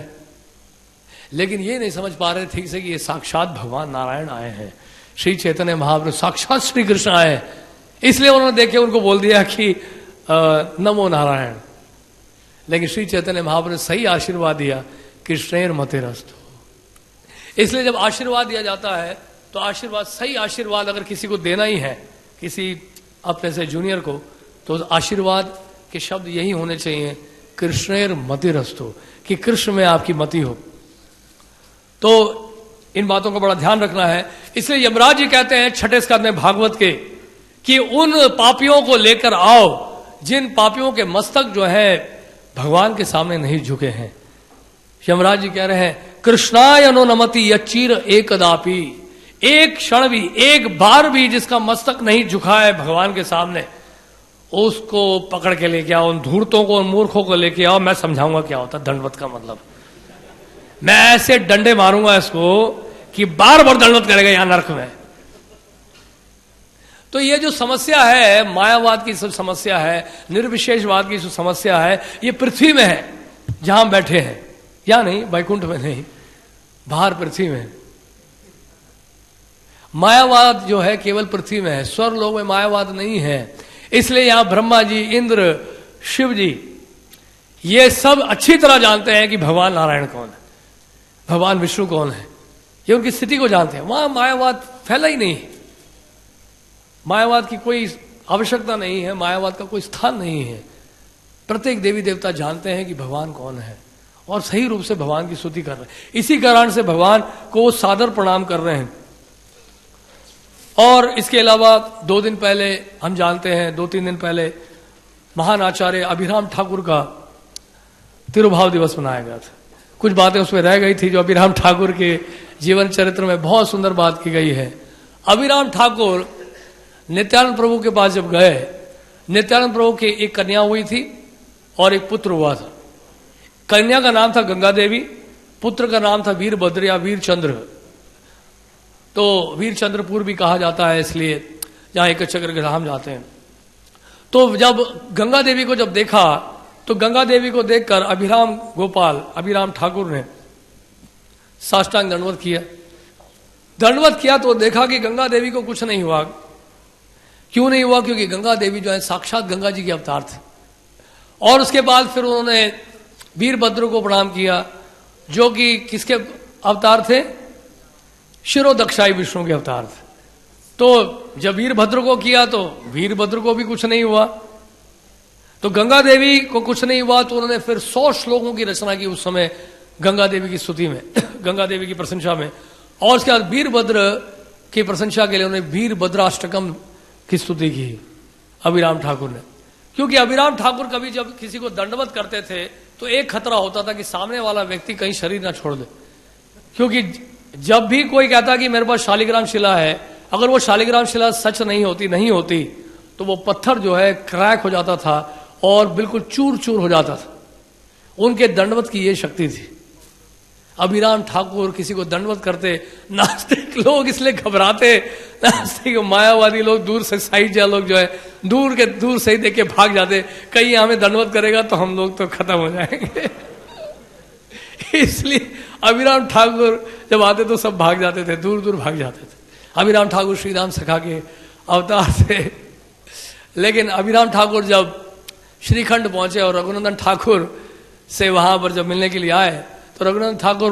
लेकिन ये नहीं समझ पा रहे ठीक से कि ये साक्षात भगवान नारायण आए हैं, श्री चैतन्य महाप्रभु, साक्षात श्री कृष्ण आए हैं। इसलिए उन्होंने देखे उनको बोल दिया कि नमो नारायण। लेकिन श्री चैतन्य महाप्रभु सही आशीर्वाद दिया, कृष्णेर मतिरस्तु। इसलिए जब आशीर्वाद दिया जाता है तो आशीर्वाद, सही आशीर्वाद अगर किसी को देना ही है, किसी अपने से जूनियर को, तो आशीर्वाद के शब्द यही होने चाहिए, कृष्णेर मतिरस्तु, कि कृष्ण में आपकी मति हो। तो इन बातों का बड़ा ध्यान रखना है। इसलिए यमराज जी कहते हैं छठे स्कंद में भागवत के कि उन पापियों को लेकर आओ जिन पापियों के मस्तक जो है भगवान के सामने नहीं झुके हैं। यमराज जी कह रहे हैं कृष्णाय अनुनमति यच्चीर एकदापि, एक क्षण भी, एक बार भी जिसका मस्तक नहीं झुका है भगवान के सामने, उसको पकड़ के लेके आओ, उन धूर्तों को, उन मूर्खों को लेके आओ। मैं समझाऊंगा क्या होता है दंडवत का मतलब। मैं ऐसे डंडे मारूंगा इसको कि बार बार दंडवत करेगा यहां नरक में। तो ये जो समस्या है, मायावाद की सब समस्या है, निर्विशेषवाद की जो समस्या है, ये पृथ्वी में है जहां हम बैठे हैं, या नहीं वैकुंठ में नहीं, बाहर पृथ्वी में। मायावाद जो है केवल पृथ्वी में है, स्वर्ग लोक में मायावाद नहीं है। इसलिए यहां ब्रह्मा जी, इंद्र, शिव जी, ये सब अच्छी तरह जानते हैं कि भगवान नारायण कौन है, भगवान विष्णु कौन है, ये उनकी स्थिति को जानते हैं। वहां मायावाद फैला ही नहीं, मायावाद की कोई आवश्यकता नहीं है, मायावाद का कोई स्थान नहीं है। प्रत्येक देवी देवता जानते हैं कि भगवान कौन है और सही रूप से भगवान की स्तुति कर रहे हैं। इसी कारण से भगवान को सादर प्रणाम कर रहे हैं। और इसके अलावा 2 दिन पहले हम जानते हैं, 2-3 दिन पहले महान आचार्य अभिराम ठाकुर का तिरुभाव दिवस मनाया गया था। कुछ बातें उसमें रह गई थी जो अभिराम ठाकुर के जीवन चरित्र में बहुत सुंदर बात की गई है। अभिराम ठाकुर नित्यानंद प्रभु के पास जब गए, नित्यानंद प्रभु की एक कन्या हुई थी और एक पुत्र हुआ था। कन्या का नाम था गंगा देवी, पुत्र का नाम था वीरभद्र या वीरचंद्र। तो वीरचंद्रपुर भी कहा जाता है, इसलिए जहां एक चक्र के धाम जाते हैं। तो जब गंगा देवी को जब देखा तो गंगा देवी को देखकर अभिराम गोपाल, अभिराम ठाकुर ने साष्टांग दंडवत किया। दंडवत किया तो देखा कि गंगा देवी को कुछ नहीं हुआ। क्यों नहीं हुआ? क्योंकि गंगा देवी जो है साक्षात गंगा जी के अवतार थे। और उसके बाद फिर उन्होंने वीरभद्र को प्रणाम किया, जो कि किसके अवतार थे? शिरोदक्षाई विष्णु के अवतार थे। तो जब वीरभद्र को किया तो वीरभद्र को भी कुछ नहीं हुआ, तो गंगा देवी को कुछ नहीं हुआ। तो उन्होंने फिर 100 श्लोकों की रचना की उस समय गंगा देवी की स्तुति में, गंगा देवी की प्रशंसा में। और उसके बाद वीरभद्र की प्रशंसा के लिए उन्होंने वीरभद्राष्टकम की स्तुति की अभिराम ठाकुर ने। क्योंकि अभिराम ठाकुर कभी जब किसी को दंडवत करते थे तो एक खतरा होता था कि सामने वाला व्यक्ति कहीं शरीर ना छोड़ दे। क्योंकि जब भी कोई कहता कि मेरे पास शालिग्राम शिला है, अगर वो शालिग्राम शिला सच नहीं होती तो वो पत्थर जो है क्रैक हो जाता था और बिल्कुल चूर चूर हो जाता था। उनके दंडवत की ये शक्ति थी। अभिराम ठाकुर किसी को दंडवत करते, नास्तिक लोग इसलिए घबराते, नास्तिक मायावादी लोग दूर से साइड लोग जो है दूर से ही देख के भाग जाते, कहीं हमें दंडवत करेगा तो हम लोग तो खत्म हो जाएंगे। इसलिए अभिराम ठाकुर जब आते तो सब भाग जाते थे, दूर दूर भाग जाते थे। अभिराम ठाकुर श्रीराम सखा के अवतार थे। लेकिन अभिराम ठाकुर जब श्रीखंड पहुंचे और रघुनंदन ठाकुर से वहां पर जब मिलने के लिए आए तो रघुनंदन ठाकुर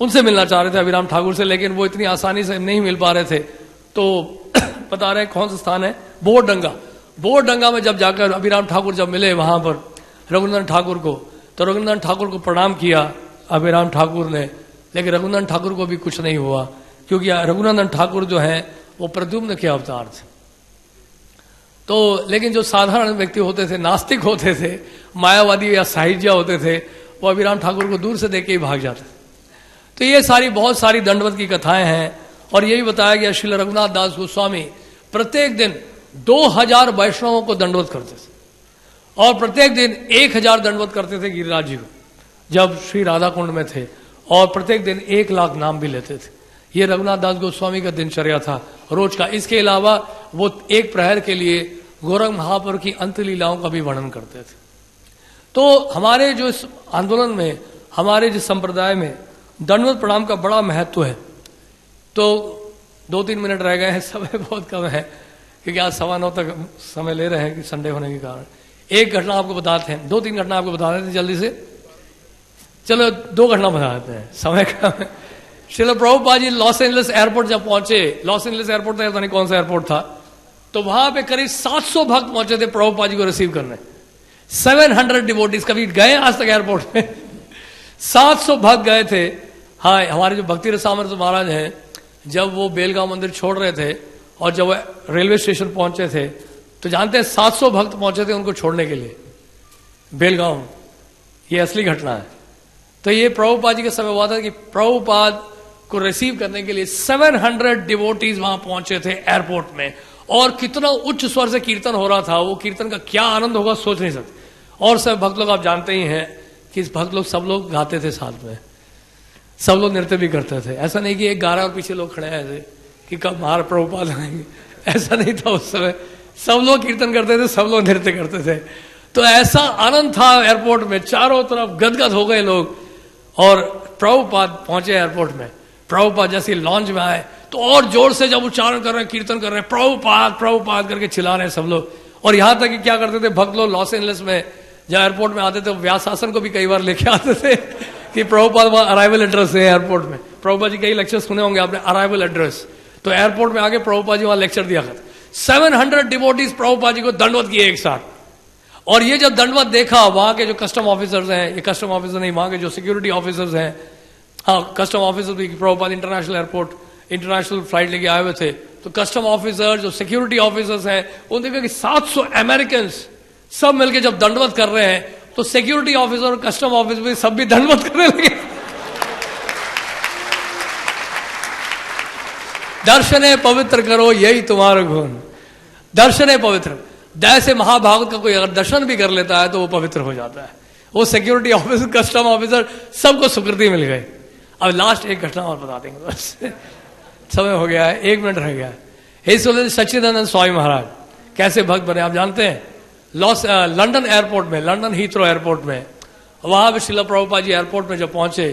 उनसे मिलना चाह रहे थे अभिराम ठाकुर से, लेकिन वो इतनी आसानी से नहीं मिल पा रहे थे। तो बता रहे कौन सा स्थान है? बोरडंगा। बोरडंगा में जब जाकर अभिराम ठाकुर जब मिले वहां पर रघुनाथ ठाकुर को, तो रघुनाथ ठाकुर को प्रणाम किया अभिराम ठाकुर ने, लेकिन रघुनाथ ठाकुर को भी कुछ नहीं हुआ, क्योंकि रघुनाथ ठाकुर जो है वो प्रद्युम्न के अवतार थे। तो लेकिन जो साधारण व्यक्ति होते थे, नास्तिक होते थे, मायावादी या साहिज्य होते थे, वो अभिराम ठाकुर को दूर से देख के ही भाग जाते थे। तो ये सारी बहुत सारी दंडवत की कथाएं हैं, और यही बताया गया श्रील रघुनाथ दास गोस्वामी प्रत्येक दिन 2000 वैष्णवों को दंडवत करते थे, और प्रत्येक दिन 1000 दंडवत करते थे गिरिराज जी को जब श्री राधा कुंड में थे, और प्रत्येक दिन 1 लाख नाम भी लेते थे। ये रघुनाथ दास गोस्वामी का दिनचर्या था रोज का। इसके अलावा वो एक प्रहर के लिए गोरख महापुर की अंत लीलाओं का भी वर्णन करते थे। तो हमारे जो इस आंदोलन में, हमारे जिस संप्रदाय में दंडवत प्रणाम का बड़ा महत्व है। तो 2-3 मिनट रह गए हैं, समय बहुत कम है, क्योंकि आज 9:15 तक समय ले रहे हैं कि संडे होने के कारण। एक घटना आपको बताते हैं, 2-3 घटना आपको बता देते हैं जल्दी से। चलो 2 घटना बता देते हैं, समय कम है। Srila Prabhupada ji Los Angeles airport जब पहुंचे, लॉस एंजलिस एयरपोर्ट था, नहीं कौन सा एयरपोर्ट था, तो वहां पे करीब 700 भक्त पहुंचे थे प्रभुपाद जी को रिसीव करने। 700 डिवोटीज कभी गए आज तक एयरपोर्ट में? 700 भक्त गए थे। हाँ, हमारे जो भक्ति रसामृत महाराज हैं, जब वो बेलगांव मंदिर छोड़ रहे थे और जब वो रेलवे स्टेशन पहुंचे थे, तो जानते हैं 700 भक्त पहुंचे थे उनको छोड़ने के लिए बेलगांव। ये असली घटना है। तो ये प्रभुपाद जी के समय हुआ था कि प्रभुपाद को रिसीव करने के लिए 700 डिवोटीज वहां पहुंचे थे एयरपोर्ट में, और कितना उच्च स्वर से कीर्तन हो रहा था। वो कीर्तन का क्या आनंद होगा सोच नहीं सकते। और सब भक्त लोग आप जानते ही हैं कि इस भक्त लोग सब लोग गाते थे साथ में, सब लोग नृत्य भी करते थे। ऐसा नहीं कि एक गा रहा और पीछे लोग खड़े हैं कि कब हमारे प्रभुपाद आएंगे, ऐसा नहीं था उस समय। सब लोग कीर्तन करते थे, सब लोग नृत्य करते थे। तो ऐसा आनंद था एयरपोर्ट में, चारों तरफ गदगद हो गए लोग। और प्रभुपाद पहुंचे एयरपोर्ट में, प्रभुपाद जैसे लॉन्च में आए तो और जोर से जब उच्चारण कर रहे हैं, कीर्तन कर रहे हैं, प्रभुपाद प्रभुपाद करके चिल्ला रहे हैं सब लोग। और यहां तक कि क्या करते थे भक्त लोग, लॉस एंजलिस में जब एयरपोर्ट में आते थे, व्यासासन को भी कई बार लेके आते थे कि प्रभुपाद वहां अराइवल एड्रेस है एयरपोर्ट में। प्रभुपाद जी कई लेक्चर सुने होंगे आपने, अराइवल एड्रेस। तो एयरपोर्ट में आके प्रभुपाद जी वहां लेक्चर दिया करते। 700 डिवोटीज प्रभुपाद जी को दंडवत किए एक साथ। और ये जब दंडवत देखा, वहां के जो कस्टम ऑफिसर्स हैं, ये कस्टम ऑफिसर नहीं, वहां के जो सिक्योरिटी ऑफिसर्स हैं, हाँ कस्टम ऑफिसर भी, Prabhupada international airport international flight लेके आए हुए थे, तो कस्टम ऑफिसर जो सिक्योरिटी ऑफिसर्स हैं, उन देखा कि 700 अमेरिकन सब मिलकर जब दंडवत कर रहे हैं, तो सिक्योरिटी ऑफिसर और कस्टम ऑफिसर भी सब भी दंडवत करने लगे। दर्शने पवित्र करो यही तुम्हारा गुण, दर्शने पवित्र। जैसे महाभागवत का कोई अगर दर्शन भी कर लेता है तो वो पवित्र हो जाता है। वो सिक्योरिटी ऑफिसर, कस्टम ऑफिसर, सबको सुकृति मिल गई। अब लास्ट एक घटना और बता देंगे बस, समय हो गया है, 1 मिनट रह गया है। इस सच्चिदानंद स्वामी महाराज कैसे भक्त बने आप जानते हैं? लंदन एयरपोर्ट में, लंदन हीथ्रो एयरपोर्ट में, वहां पे श्रील प्रभुपाद जी एयरपोर्ट में जब पहुंचे,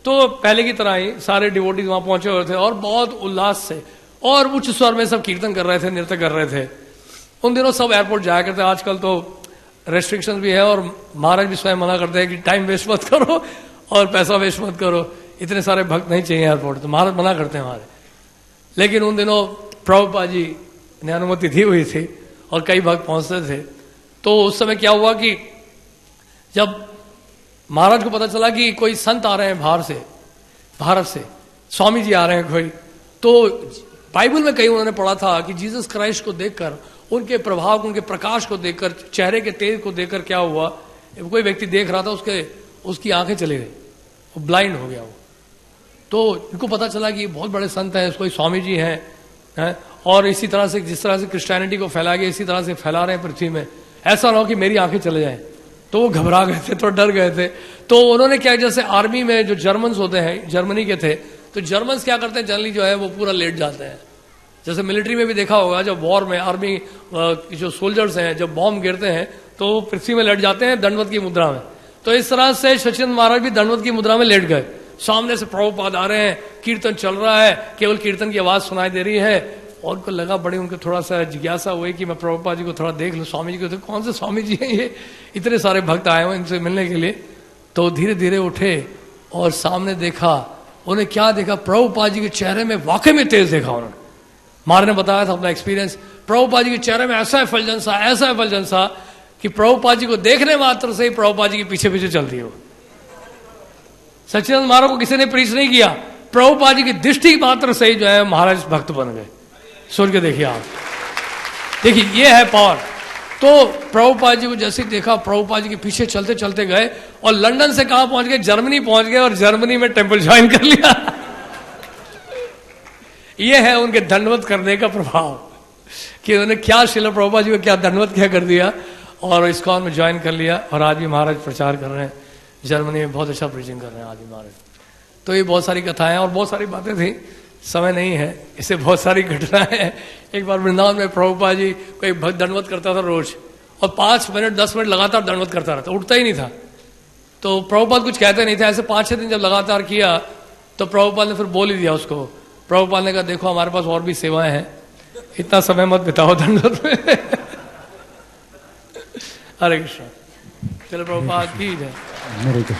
तो पहले की तरह ही सारे डिवोटीज वहां पहुंचे हुए थे और बहुत उल्लास से और उच्च स्वर में सब कीर्तन कर रहे थे, नृत्य कर रहे थे। उन दिनों सब एयरपोर्ट जाया करते, आजकल तो रेस्ट्रिक्शन भी है और महाराज भी स्वयं मना करते हैं कि टाइम वेस्ट मत करो और पैसा वेस्ट मत करो, इतने सारे भक्त नहीं चाहिए एयरपोर्ट, तो महाराज मना करते हैं हमारे। लेकिन उन दिनों प्रभुपाद जी ने अनुमति दी हुई थी और कई भक्त पहुंचते थे। तो उस समय क्या हुआ कि जब महाराज को पता चला कि कोई संत आ रहे हैं बाहर से, भारत से स्वामी जी आ रहे हैं कोई, तो बाइबल में कहीं उन्होंने पढ़ा था कि जीसस क्राइस्ट को देखकर, उनके प्रभाव, उनके प्रकाश को देखकर, चेहरे के तेज को देखकर क्या हुआ, कोई व्यक्ति देख रहा था, उसकी आंखें चली गई, वो ब्लाइंड हो गया वो। तो इनको पता चला कि ये बहुत बड़े संत हैं, कोई स्वामी जी हैं, और इसी तरह से जिस तरह से क्रिश्चियनिटी को फैला गया इसी तरह से फैला रहे हैं पृथ्वी में, ऐसा ना हो कि मेरी आंखें चले जाएं। तो वो घबरा गए थे, तो डर गए थे। तो उन्होंने क्या, जैसे आर्मी में जो जर्मन्स होते हैं, जर्मनी के थे, तो जर्मन्स क्या करते हैं जनरली जो है वो पूरा लेट जाते हैं। जैसे मिलिट्री में भी देखा होगा, जब वॉर में आर्मी जो सोल्जर्स हैं जब बॉम्ब गिरते हैं तो पृथ्वी में लेट जाते हैं दंडवत की मुद्रा में। तो इस तरह से सच्चिदानंद महाराज भी दंडवत की मुद्रा में लेट गए। सामने से प्रभुपाद आ रहे हैं, कीर्तन चल रहा है, केवल कीर्तन की आवाज सुनाई दे रही है, और उनको लगा बड़ी, उनको थोड़ा सा जिज्ञासा हुई कि मैं प्रभुपाद जी को थोड़ा देख लूं, स्वामी जी को। तो कौन से स्वामी जी हैं ये, इतने सारे भक्त आए हुए इनसे मिलने के लिए। तो धीरे धीरे उठे और सामने देखा, उन्हें क्या देखा, प्रभुपाद जी के चेहरे में वाकई में तेज देखा उन्होंने, महाराज ने बताया था अपना एक्सपीरियंस। प्रभुपाद जी के चेहरे में ऐसा एफल्जेंस था, ऐसा एफल्जेंस था कि प्रभुपाद जी को देखने मात्र से ही प्रभुपाद जी के पीछे पीछे चलती है वो। सच्चिदानंद महाराज को किसी ने प्रीच नहीं किया, प्रभुपाद जी की दृष्टि मात्र से ही जो है महाराज भक्त बन गए। सोच के देखिए आप, देखिए ये है पावर। तो प्रभुपाद जी को जैसे ही देखा, प्रभुपाद जी के पीछे चलते चलते गए और लंदन से कहां पहुंच गए, जर्मनी पहुंच गए और जर्मनी में टेंपल ज्वाइन कर लिया। ये है उनके दंडवत करने का प्रभाव कि उन्होंने क्या श्रील प्रभुपाद जी को क्या दंडवत क्या कर दिया और इस्कॉन में ज्वाइन कर लिया। और आज भी महाराज प्रचार कर रहे हैं जर्मनी में, बहुत अच्छा प्रीचिंग कर रहे हैं आज भी महाराज। तो ये बहुत सारी कथाएं और बहुत सारी बातें थी, समय नहीं है, इससे बहुत सारी घटनाएं हैं। एक बार वृंदावन में प्रभुपाद जी कोई भक्त दंडवत करता था रोज, और 5 मिनट 10 मिनट लगातार दंडवत करता रहता, उठता ही नहीं था। तो प्रभुपाद कुछ कहते नहीं थे। ऐसे 5-6 दिन जब लगातार किया तो प्रभुपाद ने फिर बोल ही दिया उसको। प्रभुपाद ने कहा देखो हमारे पास और भी सेवाएं हैं, इतना समय मत बिताओ दंडवत में। हरे कृष्ण। चलो प्रभुपाद की जय। हरे कृष्ण।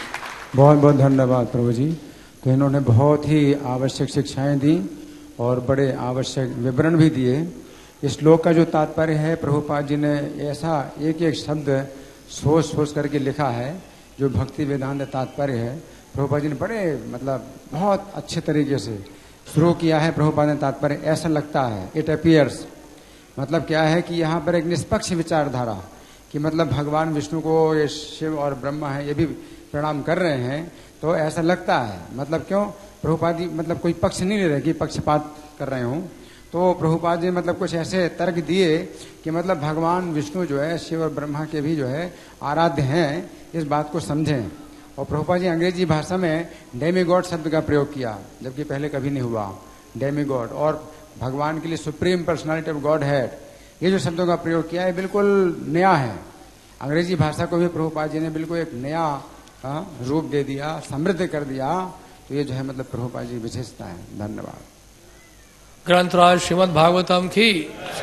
बहुत बहुत धन्यवाद प्रभु जी। तो इन्होंने बहुत ही आवश्यक शिक्षाएं दी और बड़े आवश्यक विवरण भी दिए। इस श्लोक का जो तात्पर्य है, प्रभुपाद जी ने ऐसा एक एक शब्द सोच सोच करके लिखा है जो भक्ति वेदांत तात्पर्य है। प्रभुपाद जी ने बड़े बहुत अच्छे तरीके से शुरू किया है। प्रभुपाद ने तात्पर्य ऐसा लगता है, इट अपीयर्स, मतलब क्या है कि यहाँ पर एक निष्पक्ष विचारधारा कि भगवान विष्णु को ये शिव और ब्रह्मा है ये भी प्रणाम कर रहे हैं, तो ऐसा लगता है। क्यों प्रभुपाद जी कोई पक्ष नहीं ले रहे कि पक्षपात कर रहे हूँ। तो प्रभुपाद जी कुछ ऐसे तर्क दिए कि भगवान विष्णु जो है शिव और ब्रह्मा के भी जो है आराध्य हैं, इस बात को समझें। और प्रभुपाद जी अंग्रेजी भाषा में डेमीगॉड शब्द का प्रयोग किया, जबकि पहले कभी नहीं हुआ डेमीगॉड। और भगवान के लिए supreme personality of God head, ये जो शब्दों का प्रयोग किया है बिल्कुल नया है। अंग्रेजी भाषा को भी प्रभुपाद जी ने बिल्कुल एक नया रूप दे दिया, समृद्ध कर दिया। तो ये जो है प्रभुपाद जी विशेषता है। धन्यवाद। ग्रंथराज श्रीमद् भागवतम की